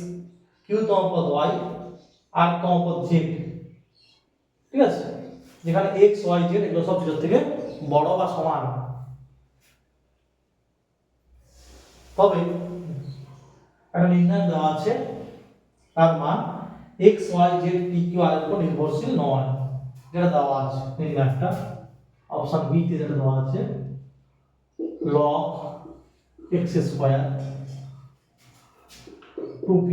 কিউ তম পদ ওয়াই, আর তম পদ জেড, ঠিক আছে, যেখানে এক্স ওয়াই জেড এগুলো সব 0 থেকে বড় বা সমান, তবে একটা নির্ণায়ক দেওয়া আছে তার মান X Y Z P Q R এর উপর নির্ভরশীল নয়, যেটা দেওয়া আছে নির্ণায়কটা। অপশন বি তে যেটা দেওয়া আছে log x square 2p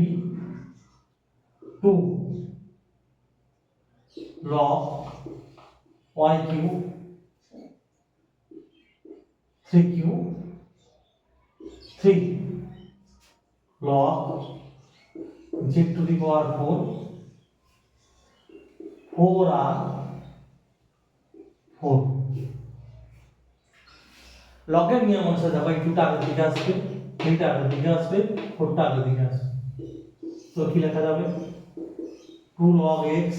2 log y cube 3q 3 log z two the power 4 4r 4। লগের নিয়ম অনুসারে দেখো এই 2টা আগের দিকে আসবে, 3টা আগের দিকে আসবে, 4টা আগের দিকে আসবে, তো কি লেখা যাবে 2 log x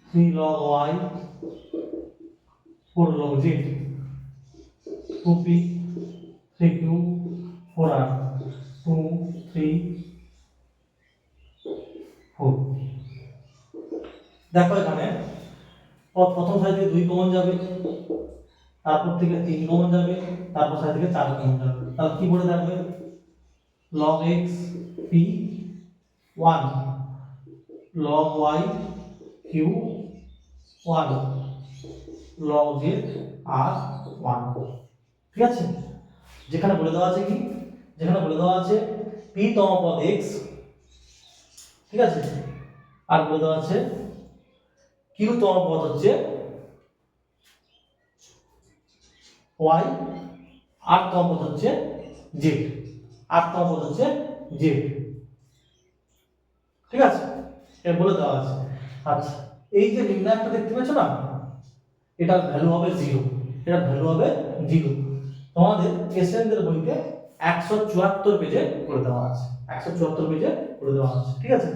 3 log y 4 log z 2p 3q 4r 2 3 4। দেখো এখানে প্রথম সারি থেকে 2 কমন যাবে, তারপর থেকে 3 কমন যাবে, তারপর সারি থেকে 4 কমন যাবে, তাহলে কি পড়ে থাকবে log x p 1 log y q 1 log z r 1। ঠিক আছে, যেখানে বলে দেওয়া আছে কি, যেখানে বলে দেওয়া আছে p তম পদ x, ঠিক আছে, আর বলে দেওয়া আছে q তম পদ হচ্ছে y, আর তম পদ হচ্ছে z, আর তম পদ হচ্ছে z। ঠিক আছে, এটা বলে দেওয়া আছে। আচ্ছা, এই যে নির্ণায়কটা দেখতে পাচ্ছ না, এটার ভ্যালু হবে 0, এটার ভ্যালু হবে 0। তোমাদের এসএনদের বইতে 174 পেজে করে দেওয়া আছে, 174 পেজে করে দেওয়া আছে। ঠিক আছে,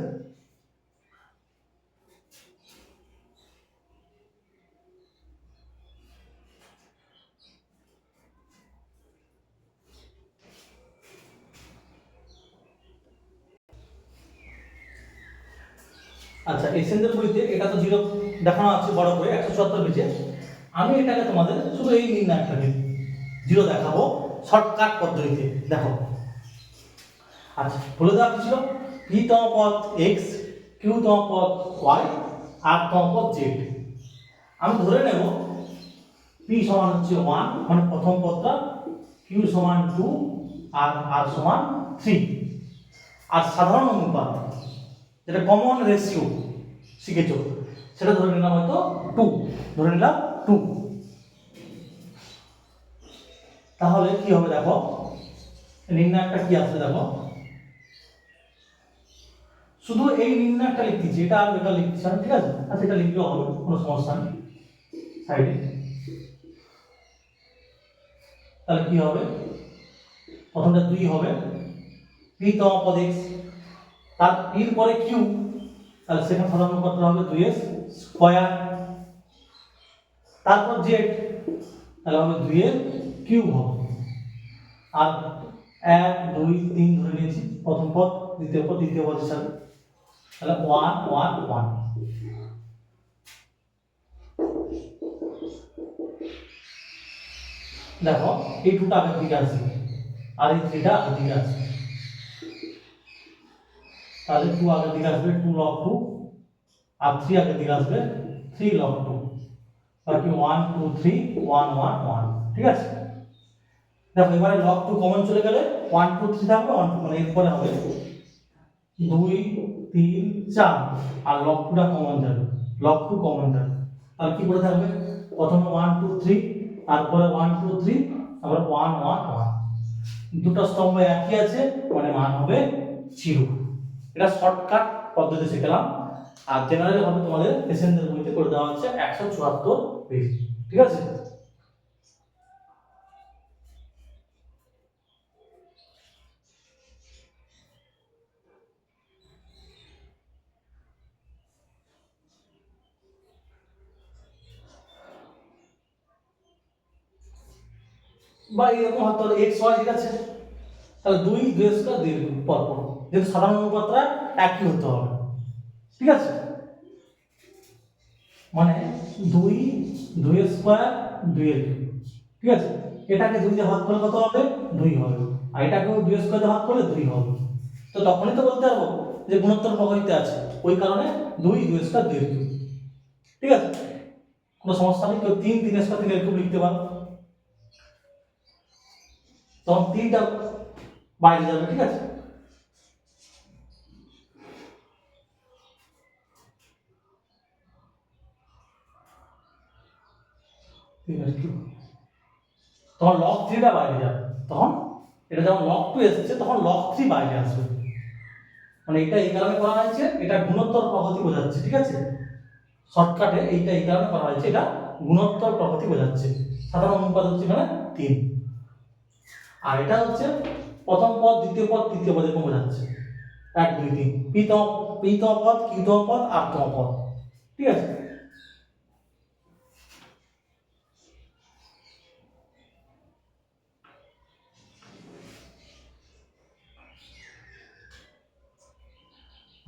আচ্ছা এসএনদের বইতে এটা তো 0 দেখানো আছে বড় করে 174 পেজে, আমি এটাকে তোমাদের শুধু এই নির্ণায়কটাকে 0 দেখাবো শর্টকাট পদ্ধতিতে। দেখো আচ্ছা, বলে দেওয়া কি ছিল, পি তম পদ এক্স, কিউ তম পদ ওয়াই, আর তম পদ জেড। আমি ধরে নেব পি সমান হচ্ছে 1 মানে প্রথম পদটা, কিউ সমান 2 আর আর সমান 3। আর সাধারণ অনুপাত যেটা কমন রেশিও শিখেছো সেটা ধরে নিলাম হয়তো 2, ধরে নিলাম 2। তাহলে কি হবে দেখো, নির্ণায়কটা কি আসবে দেখো, শুধু এই নির্ণায়কটা লিখতেছি, এটা আর এটা লিখতেছি না, ঠিক আছে? আচ্ছা, এটা লিখলেও হবে, কোনো সমস্যা নেই সাইডে। তাহলে কি হবে, প্রথমটা 2 হবে, পি তম পদ এক্স, তার পির পরে কিউ, তাহলে সেখানে সাধারণ অনুপাতটা হবে 2s স্কয়ার, তারপর জেড, তাহলে হবে 2 এর কিউব হবে। আর 1 2 3 ধরে নিয়েছি প্রথম পদ, দ্বিতীয় পদ দ্বিতীয় পদের সাথে, তাহলে 1 1 1। দেখো এই 2টা আগের দিকে আসবে আর এই 3টা আগের দিকে আসবে, তাহলে 2 আগের দিকে আসবে 2 log 2, আর 3 আগের দিকে আসবে 3 log 2, বাকি 1 2 3 1 1 1, ঠিক আছে? দেখো এবারে log 2 কমন চলে গেলে 1 2 3 থাকবে, 1 2 মানে এরপরে হবে 2 3 4, আর log 2টা কমন যাবে, log 2 কমন যাবে, তাহলে কি করে থাকবে, প্রথমে 1 2 3, তারপরে 1 2 3, তারপরে 1 1 1, দুটো স্তম্ভ একই আছে মানে মান হবে 0। এটা শর্টকাট পদ্ধতি শিখলাম, আর জেনারেল ভাবে তোমাদের এসএনদের বইতে করে দেওয়া হচ্ছে 174 পেজ, ঠিক আছে? বা এরকম হতো x y, ঠিক আছে? তাহলে 2 2 স্কয়ার 2 পর পর, যেহেতু সাধারণ অনুপাতটা একই হতে হবে, ঠিক আছে? মানে 2 2 স্কয়ার 2 এর কিউব, ঠিক আছে? এটাকে 2 দিয়ে ভাগ করলে কত হবে, 2 হবে, আর এটাকেও 2 স্কয়ার দিয়ে ভাগ করলে 2 হবে। তো তখনই তো বলতে পারবো যে গুণোত্তর প্রভাবিত আছে, ওই কারণে 2 2 স্কয়ার 2 এর কিউব, ঠিক আছে? কোনো সমস্যা নেই, কেউ 3 3 স্কয়ার 3 এর কিউব লিখতে পারো, তখন 3টা বাইরে যাবে, ঠিক আছে? তখন log 3টা বাইরে যাবে, তখন এটা যখন log 2 এসেছে তখন log 3 বাইরে আসবে, মানে এটা এই কারণে করা হয়েছে, এটা গুণোত্তর প্রগতি বোঝাচ্ছে, ঠিক আছে? শর্টকাটে এইটা এই কারণে করা হয়েছে, এটা গুণোত্তর প্রগতি বোঝাচ্ছে। সাধারণ অনুপাত হচ্ছে এখানে 3, আর এটা হচ্ছে প্রথম পদ দ্বিতীয় পদ তৃতীয় পদ এরকম বোঝাচ্ছে, 1 2 3, পি তম পদ কিউ তম পদ আর তম পদ, ঠিক আছে?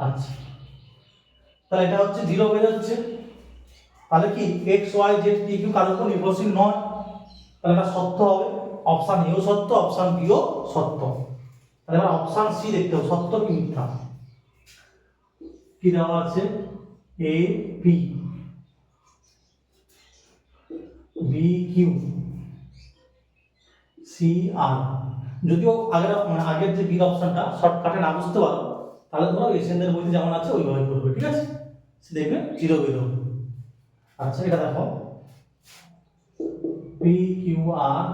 আচ্ছা, তাহলে এটা হচ্ছে 0 বের হচ্ছে, তাহলে কি x y z p q কারোর উপর নির্ভরশীল নয়, তাহলে এটা সত্য হবে, অপশন এও সত্য অপশন বিও সত্য। তাহলে এবার অপশন সি দেখতে হবে সত্য কি মিথ্যা। কি দেওয়া আছে, A P B Q C R, যদিও আগের মানে আগের যে বি অপশনটা শর্টকাটে না বুঝতে পারো তাহলে তোমরা এশিয়ানদের বইতে যেমন আছে ওইভাবে করবে, ঠিক আছে? সে দেখবে 0 বের হবে। আচ্ছা, এটা দেখো P Q R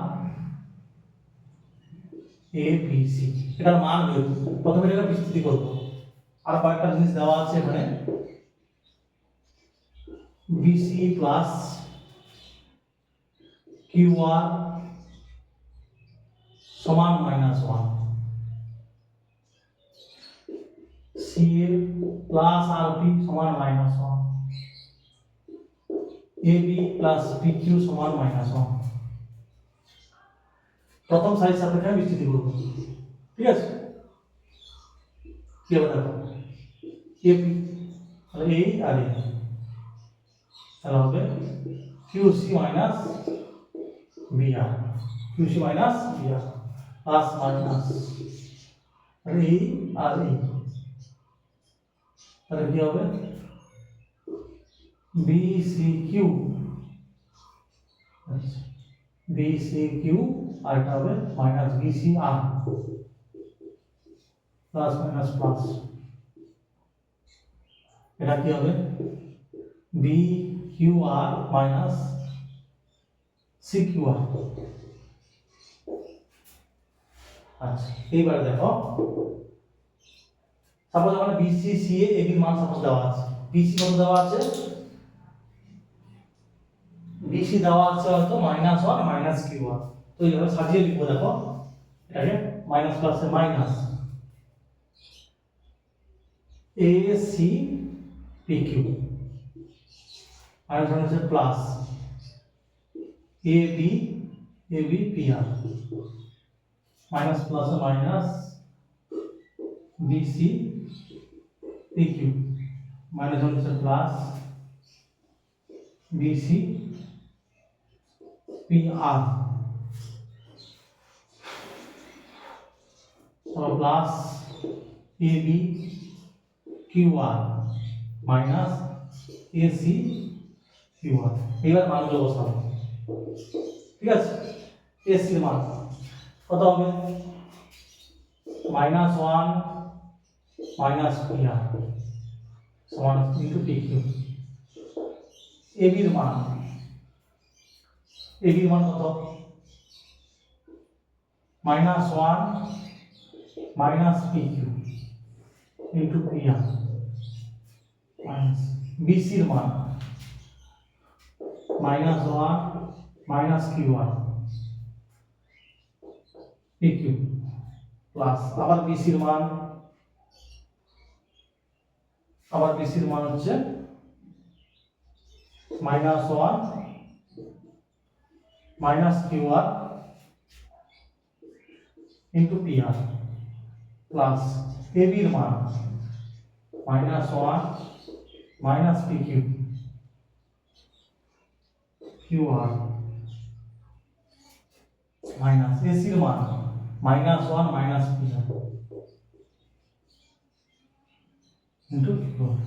A B C, এটার মান বের, প্রথমে এটাকে বিস্তৃতি করব, আর কয়েকটা জিনিস দেওয়া আছে এখানে, বিসি প্লাস কিউ আর সমান -1, সি প্লাস আর পি সমান -1, A B plus P Q সমান -1। প্রথম সাইজ সাপেক্ষে বিস্তৃতি করব, ঠিক আছে? কি হবে দেখো, এ পি তাহলে এই আর এই, তাহলে হবে QC minus BR, QC minus BR plus minus এই আর এই, তাহলে কি হবে B C Q, B C Q, আর এটা হবে minus B C R, plus minus plus, এটা কি হবে B Q R minus C Q R. আচ্ছা এইবার দেখো, সাপোজ আমার বিসি সি এ এবি মান সাপোজ দেওয়া আছে, বিসি কত দেওয়া আছে, বিসি দেওয়া আছে হয়তো -1 মাইনাস কিউ আর, তো এইভাবে সাজিয়ে লিখবো। দেখো এটাকে মাইনাস প্লাসে minus A C P Q, minus হচ্ছে plus A B P R, minus প্লাসে minus B C P Q, minus হচ্ছে plus B C P R, plus A B Q R minus A C Q R. এবার মানগুলো বসাবো, ঠিক আছে। এ সি এর মান কত হবে, -1 মাইনাস পি আর সমান ইন্টু পি কিউ। এ বির মান, এ বির মান কত, -1 minus P Q into P R, minus B সির মান -1 minus Q R P Q, plus আবার বি সির মান, আবার বি সির মান হচ্ছে -1 minus Q R into P R, plus A বির মান -1 minus P Q Q R, minus A সির মান -1 minus P R into Q R.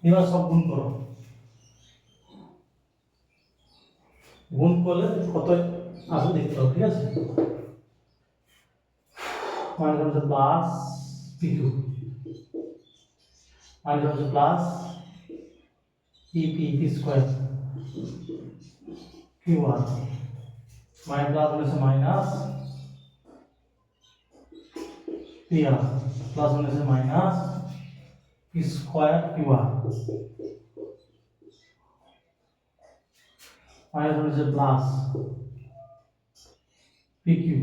এবার সব গুণ করো, গুণ করলে কত আসে দেখতে হবে, ঠিক আছে। মাইনাস হচ্ছে প্লাস পি কিউ, মাইনাস হচ্ছে plus P square Q R, minus plus হচ্ছে মাইনাস পি আর, প্লাস হচ্ছে minus P square Q R, minus হচ্ছে প্লাস পি কিউ,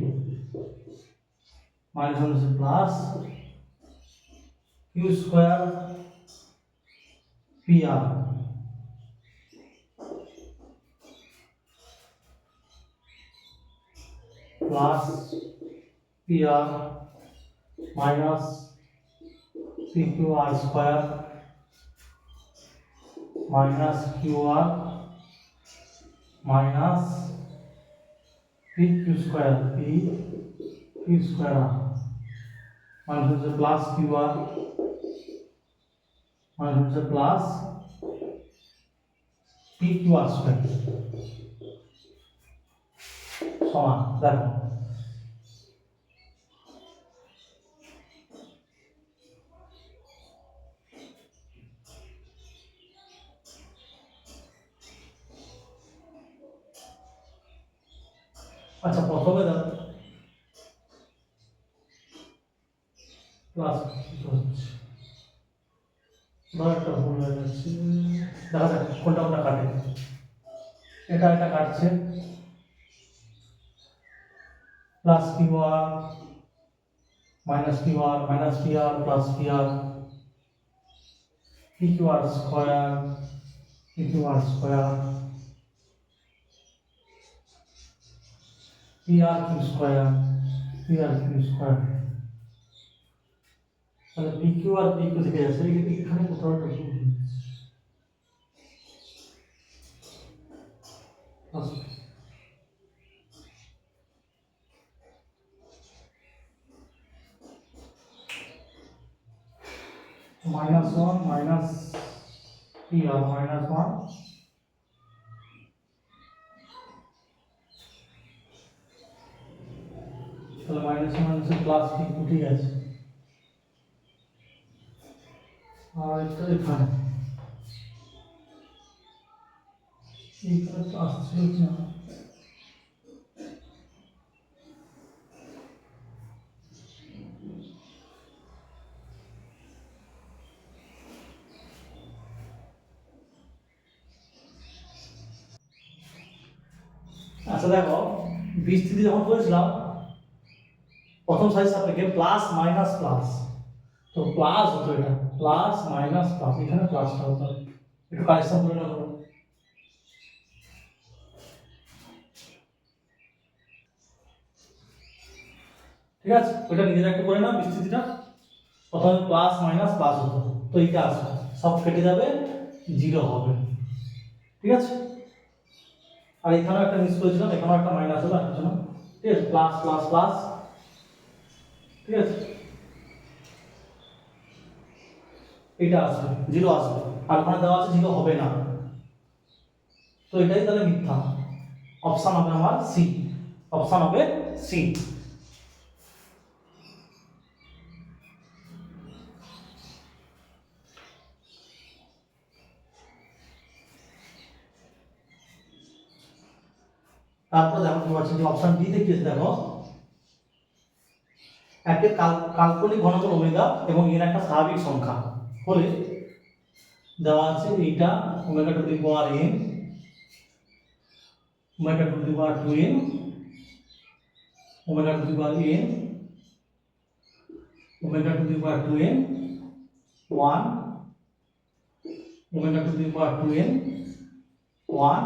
মাইনাস হচ্ছে plus Q square P R, plus P R minus P Q আর square minus Q R minus P Q square আর, মাইনাস হচ্ছে প্লাস কিউ আর মাইনাস হচ্ছে প্লাস পি কিউ আর স্কোয়ার সমান। দেখো আচ্ছা প্রথমে দেখো প্লাস হচ্ছে একটা ভুল হয়ে যাচ্ছে, দেখা যাক কোনটা কোনটা কাটে, এটা কাটছে, plus Q R minus Q R minus P R plus P R P Q আর স্কোয়ার পি কিউ আর square P R Q square তাহলে P Q R P Q থেকে যাচ্ছে, এখানে কোথাও একটা ভুল হয়েছে। -1 মাইনাস কি আর -1, তাহলে -1 প্লাস কি ঠিক আছে। আর এটা এখানে তো আসছে না। আচ্ছা দেখো, বিস্তৃতি যখন করেছিলাম প্রথম সাইজ সাপেক্ষে প্লাস মাইনাস প্লাস, তো প্লাস হতো এটা, প্লাস মাইনাস প্লাস, এখানে প্লাসটা হতো। একটু কারেকশন করে নেবো। ঠিক আছে, ওটা নিজেরা একটু করে নাও বিস্তৃতিটা। প্রথমে প্লাস মাইনাস প্লাস হতো, তো এইটা আসবে, সব কেটে যাবে, 0 হবে। ঠিক আছে, আর এখানেও একটা মিস করেছিলাম, এখানেও একটা মাইনাস হলো একটা জন্য। ঠিক আছে, প্লাস প্লাস প্লাস। ঠিক আছে, এটা আসবে, 0 আসবে, আর ওখানে দেওয়া আছে 0 হবে না, তো এটাই তাহলে মিথ্যা। অপশন হবে আমার সি, অপশন হবে সি। তারপর দেখো কি আছে, যে অপশন ডি তে কি আছে দেখো, একের কাল্পনিক ঘনফল ওমেগা এবং এর একটা স্বাভাবিক সংখ্যা হলে দেওয়া আছে এইটা omega two the power n, omega two the power 2n, omega two the power n, omega two the power 2n 1, omega two the power 2n 1,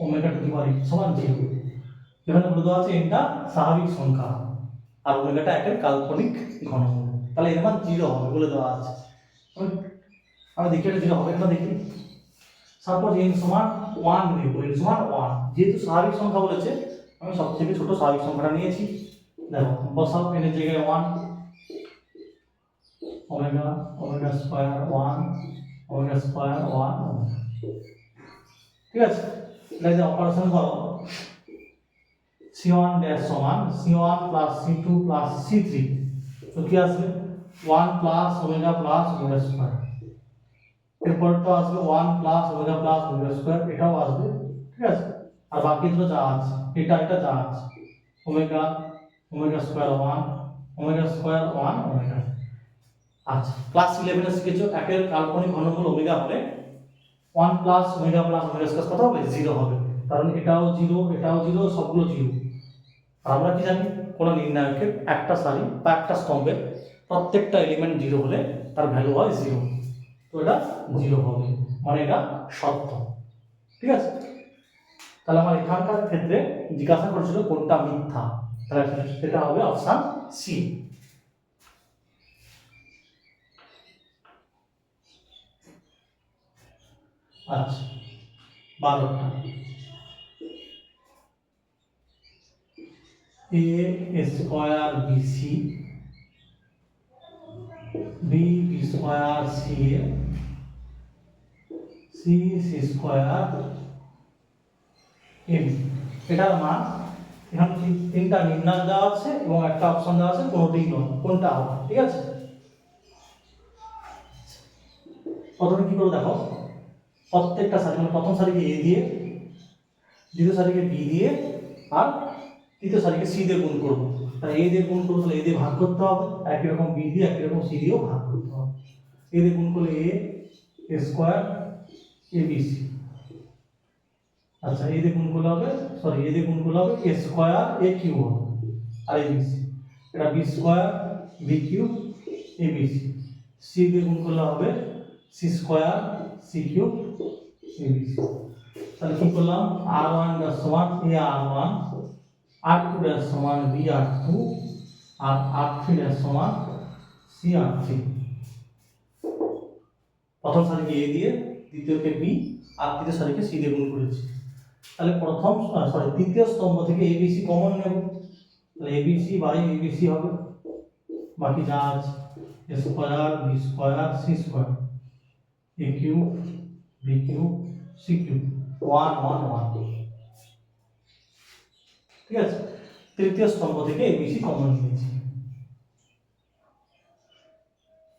omega two the power n সমান 0। এখানে বলে দেওয়া আছে এটা স্বাভাবিক সংখ্যা আর ওমেগাটা একের কাল্পনিক ঘনফল, তাহলে এর মান 0 হবে বলে দেওয়া আছে। আমি দেখি এটা 0 হবে কিনা দেখি। সাপোজ n সমান 1 নেব, n সমান 1, যেহেতু স্বাভাবিক সংখ্যা বলেছে আমি সবথেকে ছোট স্বাভাবিক সংখ্যাটা নিয়েছি। দেখো বসাও, n এর জায়গায় 1, omega, omega square 1, omega square 1 omega. ঠিক আছে, এটা যে অপারেশন করো, c1 ড্যাশ সমান c1 plus c2 plus c3, তো কি আসবে 1 plus omega plus omega square. এরপর তো আসবে 1 plus omega plus omega square, এটাও আসবে। ঠিক আছে, আর বাকি দুটো যা আছে, এটা যা আছে, omega, omega square 1, omega square 1 omega. আচ্ছা, ক্লাস 11 এ শিখেছো একের কাল্পনিক ঘনফল ওমেগা হলে 1 plus omega plus omega square কত হবে, 0 হবে, কারণ এটাও 0 এটাও 0 সবগুলো 0। আর আমরা কি জানি, কোন নির্ণায়কের একটা সারি বা একটা স্তম্ভের প্রত্যেকটা এলিমেন্ট 0 হলে তার ভ্যালু হয় 0, তো এটা 0 হবে, মানে এটা সত্য। ঠিক আছে, তাহলে আমার এখানকার ক্ষেত্রে জিজ্ঞাসা করেছিল কোনটা মিথ্যা, তাহলে সেটা হবে অপশন সি। আচ্ছা, 12টা a square bc, b b square ca, c c square m, এটার মান এখানে তিনটা নির্ণয় দেওয়া আছে এবং একটা অপশন দেওয়া আছে কোনোটিই নয়, কোনটা হবে। ঠিক আছে, প্রথমে কি করবো দেখো, প্রত্যেকটা সারি মানে প্রথম সারিকে a দিয়ে, দ্বিতীয় সারিকে b দিয়ে, আর তৃতীয় সারিকে c দিয়ে গুণ করবো। তাহলে a দিয়ে গুণ করবো, তাহলে a দিয়ে ভাগ করতে হবে, একই রকম b দিয়ে একই রকম c দিয়েও ভাগ করতে হবে। a দিয়ে গুণ করলে a স্কয়ার abc, আচ্ছা a দিয়ে গুণ করলে হবে, সরি a দিয়ে গুণ করলে হবে a স্কয়ার a কিউব হবে, আর abc এটা b square b cube abc, c দিয়ে গুণ করলে হবে c square c cube abc। তাহলে কি করলাম, r1 সমান a r1, r2 সমান b r2, আর r3 সমান c r3। প্রথম সারিকে a দিয়ে, দ্বিতীয়কে b, আর তৃতীয় সারিকে c দিয়ে গুণ করেছি। তাহলে তৃতীয় স্তম্ভ থেকে abc কমন নেব, তাহলে abc বাই abc হবে, বাকি যা আছে a square b square c square a cube b cube c cube 1 1 1। ঠিক আছে, তৃতীয় স্তম্ভ থেকে এবিসি কমন নিয়েছি।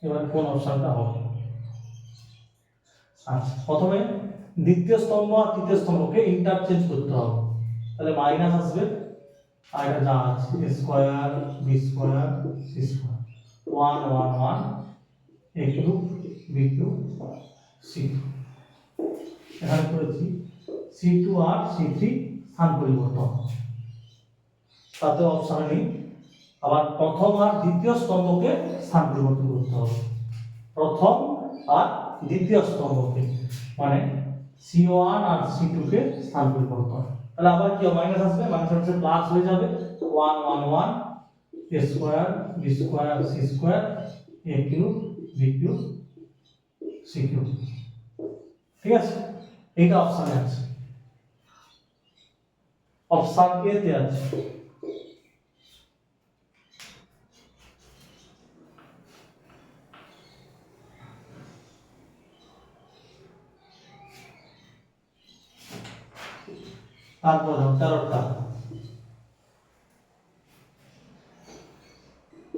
এবার কোন অপশনটা হবে? আচ্ছা, প্রথমে দ্বিতীয় স্তম্ভ আর তৃতীয় স্তম্ভকে ইন্টারচেঞ্জ করতে হবে। তাহলে মাইনাস আসবে, আর এটা যা আছে a square b square c square 1 1 1 a cube b cube c cube. এখানে করেছি c2 আর c3 স্থান পরিবর্তন, তাতে অপশন নেই। আবার প্রথম আর দ্বিতীয় স্তম্ভকে স্থান পরিবর্তন করতে হবে, প্রথম আর দ্বিতীয় স্তম্ভকে, মানে c1 আর c2 কে স্থান পরিবর্তন। তাহলে আবার কি মাইনাস আসবে, মাইনাস আসবে প্লাস হয়ে যাবে 1 1 1 a square b square c square a cube b cube c cube. ঠিক আছে, এইটা অপশনে আছে, অপশন এ তে আছে। তারপর 13টা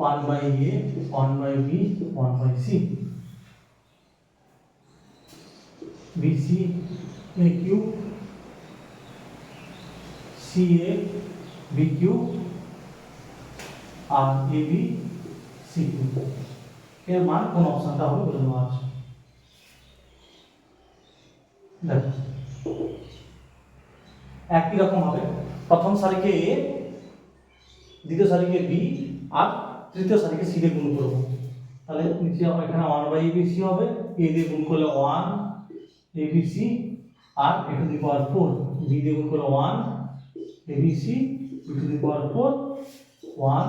1 by a 1 by b 1 by c bc a cube ca b cube R ab c cube। এর মান কোন অপশনটা হবে বলে দেওয়া আছে। দেখো একই রকম হবে, প্রথম সারিকে a, দ্বিতীয় সারিকে b আর তৃতীয় সারিকে c দিয়ে গুণ করব। তাহলে নিচে এখানে 1 বাই abc হবে, a দিয়ে গুণ করলে 1 abc আর a to the power 4, b দিয়ে গুণ করলে 1 abc b to the power 4 1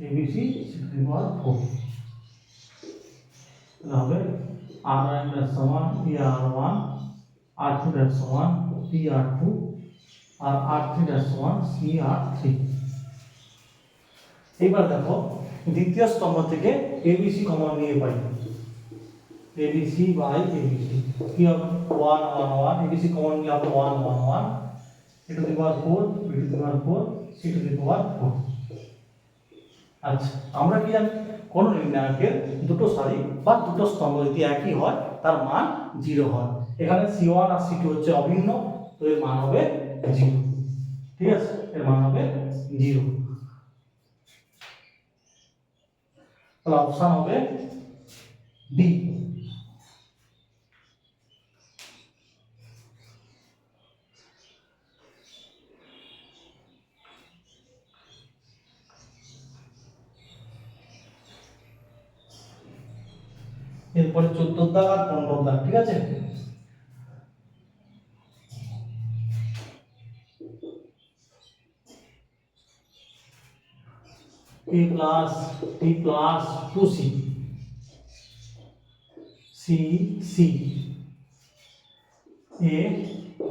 abc c to the power 4। তাহলে r1 এর সমান r1 r2 এর সমান r2 আর r3 এর সমান cr3। এবার দেখো দ্বিতীয় স্তম্ভ থেকে abc কমন নিয়ে পাই, abc বাই abc কি হবে 1 1 1, abc কমন নিয়ে হবে 1 1 1 a to the power 4 b to the power 4 c to the power 4। আচ্ছা, আমরা কি জানি কোন নির্ণায়কের দুটো সারি বা দুটো স্তম্ভ যদি একই হয় তার মান 0 হয়। এখানে c1 আর c2 হচ্ছে অভিন্ন, তো এর মান হবে 0। ঠিক আছে, এর মান হবে 0। তাহলে অপশন হবে ডি। এরপরে 14 দাগ আর 15 দাগ। ঠিক আছে, a plus t plus 2c c c a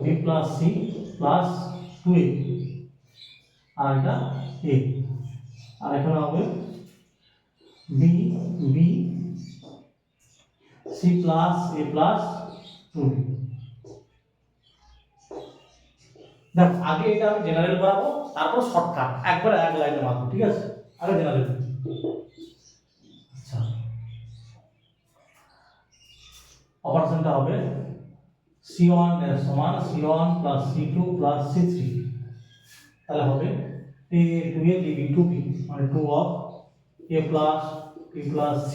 b plus c plus 2a আর এটা a, আর এখানে হবে b b c plus a plus 2b। দেখ আগে এটা আমি জেনারেল করাবো, তারপর শর্টকাট একবার এক লাইনে মাত্র। ঠিক আছে, আগে জেনারেল। আচ্ছা, অপারেশনটা হবে c1 এর সমান c1 plus c2 plus c3। তাহলে হবে a 2a b 2b মানে 2 of a plus b plus c।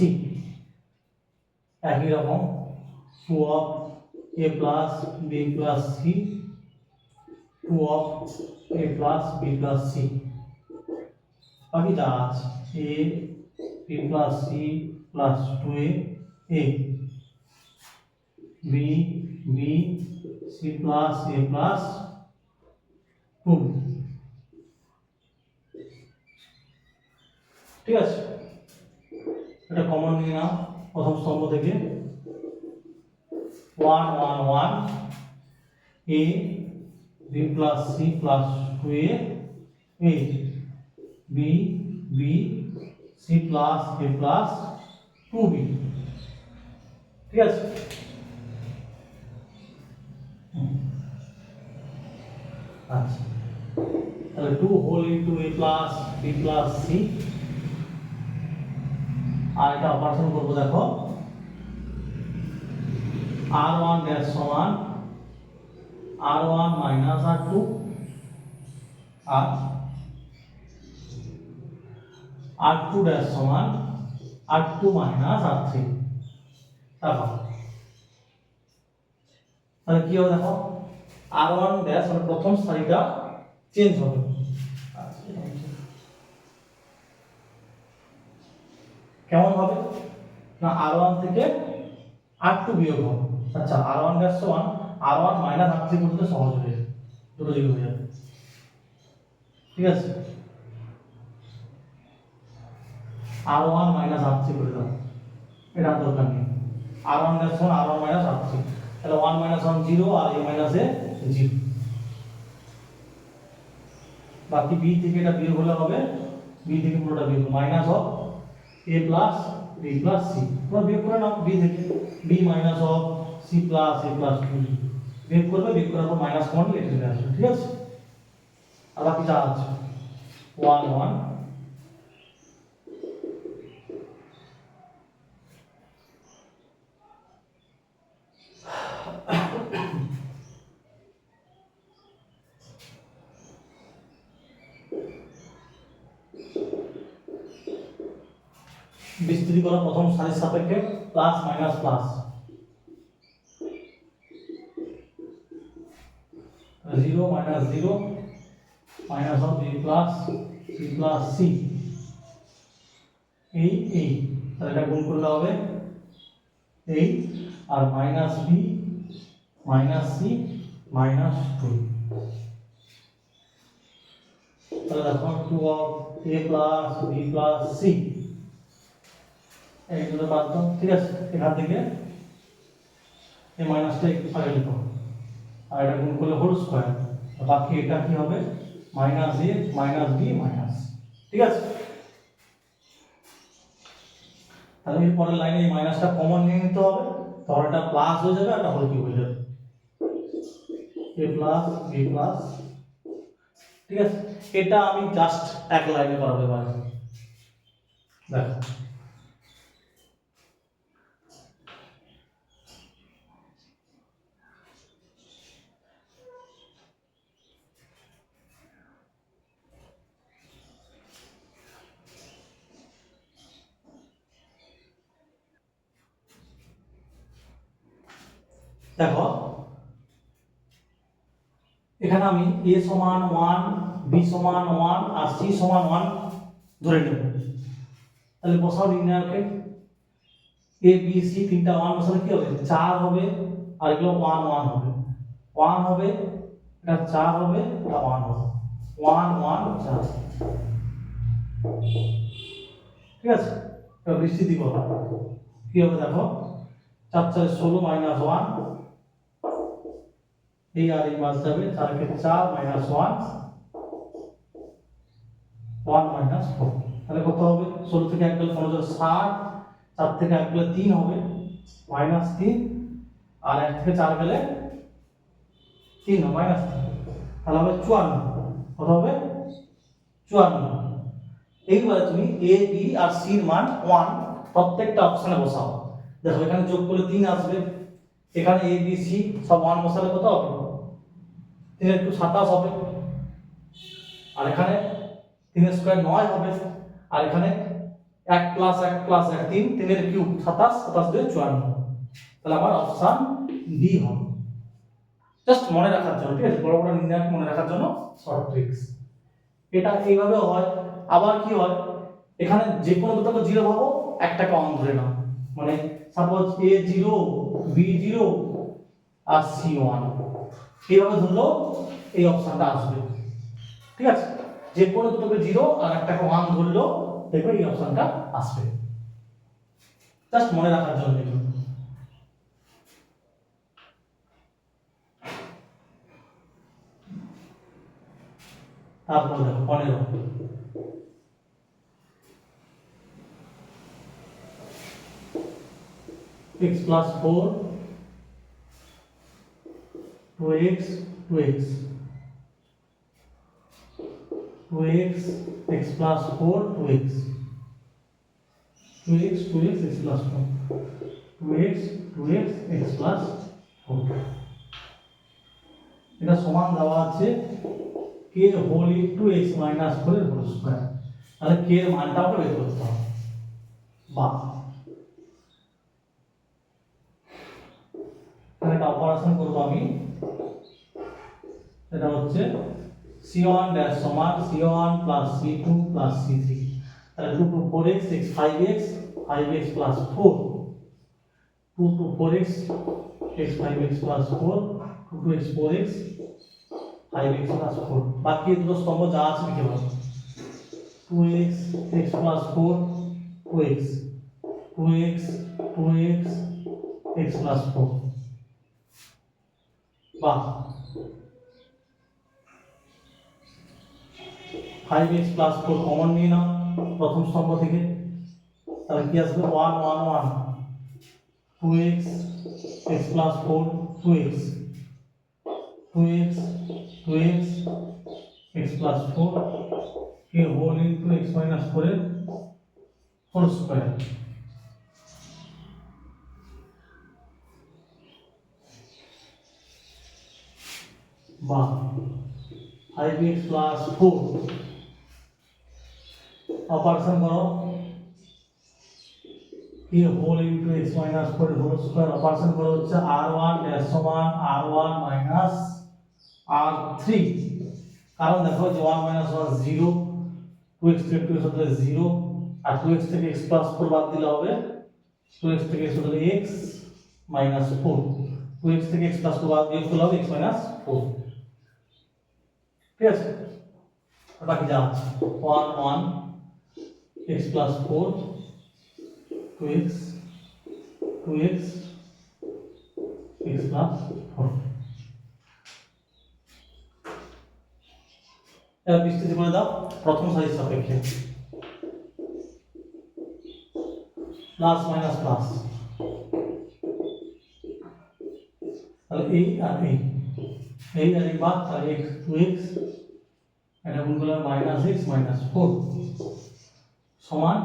একই রকম 2 of a plus b plus c 2 of a plus b plus c। বাকি যা আছে a b plus c plus 2a a b b c plus a plus 2। ঠিক আছে, এটা কমন নিয়ে নাও প্রথম স্তম্ভ থেকে 1 1 1 a b plus c plus 2a a b b c plus a plus 2b, ঠিক আছে। আচ্ছা, তাহলে 2 whole into a plus b plus c, আর এটা অপারেশন করবো, দেখো r1 ড্যাশ সমান r1 মাইনাস r2 আর r2 ড্যাশ সমান r2 মাইনাস r3। দেখো তাহলে কি হবে, দেখো r1 ড্যাশ মানে প্রথম সারিটা চেঞ্জ হবে। কেমন হবে না, r1 থেকে r2 বিয়োগ হবে। আচ্ছা, r1 ড্যাশ সমান r1 মাইনাস r3 করতে সহজ হয়ে যাবে, দুটো যোগ হয়ে যাবে, ঠিক আছে। r1 মাইনাস r3 করে দাও, এটা দরকার নেই। r1 ড্যাশ সমান r1 মাইনাস r3, তাহলে 1 মাইনাস 1 0 আর a মাইনাস a 0। বাকি b থেকে এটা বিয়োগ হলে হবে, b থেকে পুরোটা বিয়োগ minus of a plus b plus c, তোমরা বিয়োগ করে নাও b থেকে, b minus of c plus a plus 2, বিয়োগ করবে, বিয়োগ করার পর মাইনাস কমন লিখে চলে আসবে, ঠিক আছে। আর বাকি যা আছে 1 1, বিস্তৃতি করা প্রথম সারির সাপেক্ষে plus minus plus, 0 minus 0 minus of b plus c plus c, এই তাহলে এটা গুণ করলে হবে এই, আর minus b minus c minus 2, তাহলে দেখো 2 of a plus b plus c, এই দুটো বাদ দাও, ঠিক আছে। এখান থেকে এই মাইনাসটা একটু আগে লিখো, আর এটা গুণ করলে হোল স্কয়ার, বাকি এটা কি হবে minus a minus b minus, ঠিক আছে। তাহলে এর পরের লাইনে এই মাইনাসটা কমন নিয়ে নিতে হবে, তাহলে এটা প্লাস হয়ে যাবে আর এটা হোল কিউব হয়ে যাবে, a প্লাস b প্লাস, ঠিক আছে। এটা আমি জাস্ট এক লাইনে করাবো এবার, দেখো দেখো এখানে আমি a সমান 1 b সমান 1 আর c সমান 1 ধরে নেব, তাহলে বসাও নির্ণায়কে, a b c তিনটা 1 বসালে কি হবে 4 হবে, আর এগুলো 1 1 হবে, 1 হবে, এটা 4 হবে, এটা 1 হবে, 1 1 4, ঠিক আছে। এবার বিস্তৃতি করো, কি হবে দেখো 4 4 16 মাইনাস 1, এই আর এই মাস যাবে, 4 কে 4 মাইনাস 1 1 মাইনাস 4, তাহলে কত হবে 16 থেকে 1 গেলে 15 60, 4 থেকে 1 গেলে 3 হবে মাইনাস 3, আর 1 থেকে 4 গেলে 3 হবে মাইনাস 3, তাহলে হবে 54, কত হবে 54। এইবারে তুমি a b আর c এর মান 1 প্রত্যেকটা অপশনে বসাও, দেখো এখানে যোগ করলে 3 আসবে, এখানে a b c সব 1 বসালে কত হবে 3 একটু 27 হবে, আর এখানে 3 স্কয়ার 9 হবে, আর এখানে 1 প্লাস 1 প্লাস 1 3, 3 এর কিউব 27, 27 দিয়ে 54, তাহলে আমার অপশন ডি হবে। জাস্ট মনে রাখার জন্য, ঠিক আছে, বড় বড় নির্ণয় মনে রাখার জন্য শর্ট ট্রিক্স, এটা এইভাবে হয়। আবার কি হয়, এখানে যে কোনো দুটোকে 0 ভাবো, একটাকে 1 ধরে নাও, মানে সাপোজ a 0 b 0 আর c 1, এইভাবে ধরলো এই অপশনটা আসবে, ঠিক আছে। যে কোনো দুটোকে 0 আর একটাকে 1 ধরলো, দেখবে এই অপশনটা আসবে, জাস্ট মনে রাখার জন্য। তারপর দেখো 15, x plus 4 2x 2x 2x x plus 4 2x 2x 2x x plus 4 2x 2x x plus 4 এটা সমান দেওয়া আছে k whole into x minus 4 এর হোল স্কয়ার। তাহলে k এর মানটা আমাকে বের করতে হবে। বা তাহলে এটা অপারেশন করব আমি। এটা হচ্ছে c1 ড্যাশ সমান c1 plus c2 plus c3। তাহলে 2 to 4x x 5x 5x plus 4 2 to 4x x 5x plus 4 2 to x 4x 5x plus 4 বাকি দুটো স্তম্ভ যা আছে লিখে নাও 2x x plus 4 2x 2x 2x x plus 4 বা 5x plus 4 কমন নিয়ে নাও প্রথম স্তম্ভ থেকে। তাহলে কি আসবে 1 1 1 2x x plus 4 2x 2x 2x x plus 4 k whole into x minus 4 এর হোল স্কয়ার। বা 5x plus 4 অপারেশন করো k whole into x minus 4 এর হোল স্কয়ার। অপারেশন করো হচ্ছে r1 ড্যাশ সমান r1 minus r3। কারণ দেখো যে 1 minus 1 0 2x থেকে 2x হলে 0 আর 2x থেকে x plus 4 বাদ দিলে হবে 2x থেকে x হলে x minus 4 2x থেকে x plus 4 বাদ দিয়ে হবে x minus 4। ঠিক আছে বাকি যা আছে 1 1 x plus 4 2x 2x x plus 4। এবার বিস্তৃত করে দাও প্রথম সারির সাপেক্ষে প্লাস মাইনাস প্লাস। তাহলে এই আর এই আর এই বাদ তাহলে x 2x এটা গুণ করলে মাইনাস x মাইনাস 4 সমান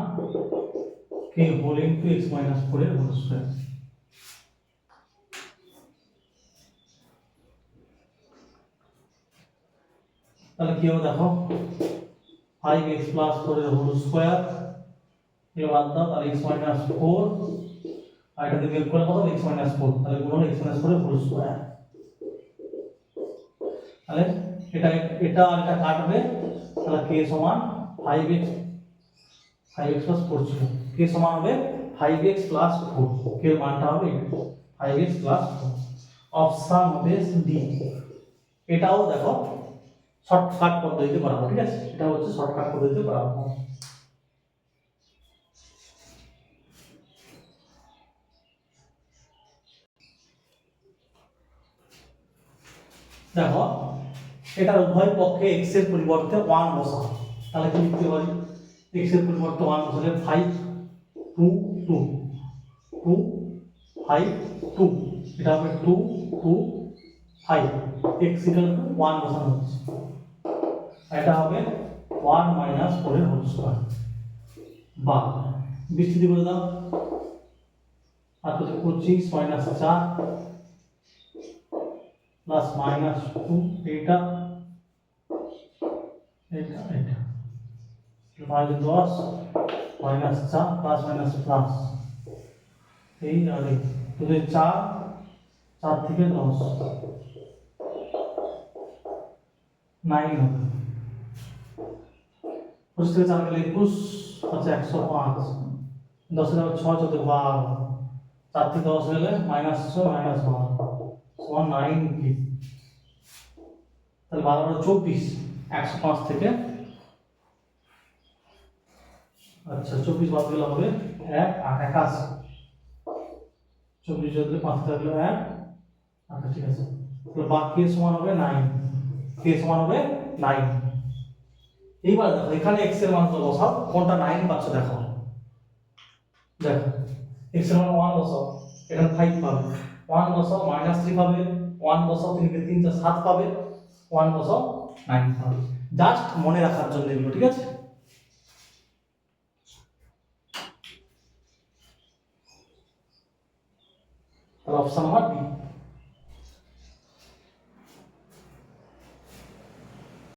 k whole into x minus 4 এর হোল স্কয়ার। তাহলে কি হবে দেখো 5x plus 4 এর হোল স্কয়ার এর বাদ দাও তাহলে x minus 4 আর এটা দিয়ে বের করে কত x minus 4 তাহলে গুণ হলো x minus 4 এর হোল স্কয়ার। তাহলে এটা এটা আর এটা কাটবে তাহলে k সমান 5x plus 4 ছিল k সমান হবে 5x plus 4 k এর মানটা হবে 5x plus 4। অপশন হবে ডি। এটাও দেখো শর্টকাট পদ্ধতিতে করাবো। ঠিক আছে এটা হচ্ছে শর্টকাট পদ্ধতিতে করাবো। দেখো এটা উভয় পক্ষে x এর পরিবর্তে 1 বসাও। তাহলে কি লিখতে পারি x এর পরিবর্তে 1 বসালে 5 2 2 2 5 2 এটা হবে 2 2 5 x equal to 1 বসানো হচ্ছে। এটা হবে 1 minus 4 এর হোল স্কয়ার। বা বিস্তৃত করে দাও আর তো 25 minus 4 প্লাস মাইনাস 2 এটা এটা এটা মানে 10 মাইনাস 4 প্লাস মাইনাস প্লাস এই আর এই তো 4 4 থেকে 10 9 হবে 25 থেকে 4 গেলে 21 আছে 105 10 এর 6 14 12 4 থেকে 10 গেলে মাইনাস 6 মাইনাস 12 সমান 9 কি তাহলে 12 24 105 থেকে আচ্ছা 24 বাদ দিলে হবে 1 8 81 24 যদি 5 থাকলে 1 আচ্ছা ঠিক আছে তাহলে বাকি সমান হবে 9 k সমান হবে 9। এইবার দেখো এখানে x এর মান তো বসাও কোনটা 9 পাচ্ছ দেখো দেখো x এর মান 1 বসাও এখানে 5 পাবে, 1 বসাও -3 পাবে, 1 বসাও 3 কে 3 টা 7 পাবে, 1 বসাও 9 পাবে। জাস্ট মনে রাখার জন্য এগুলো, ঠিক আছে? তাহলে অপশন নাম্বার বি।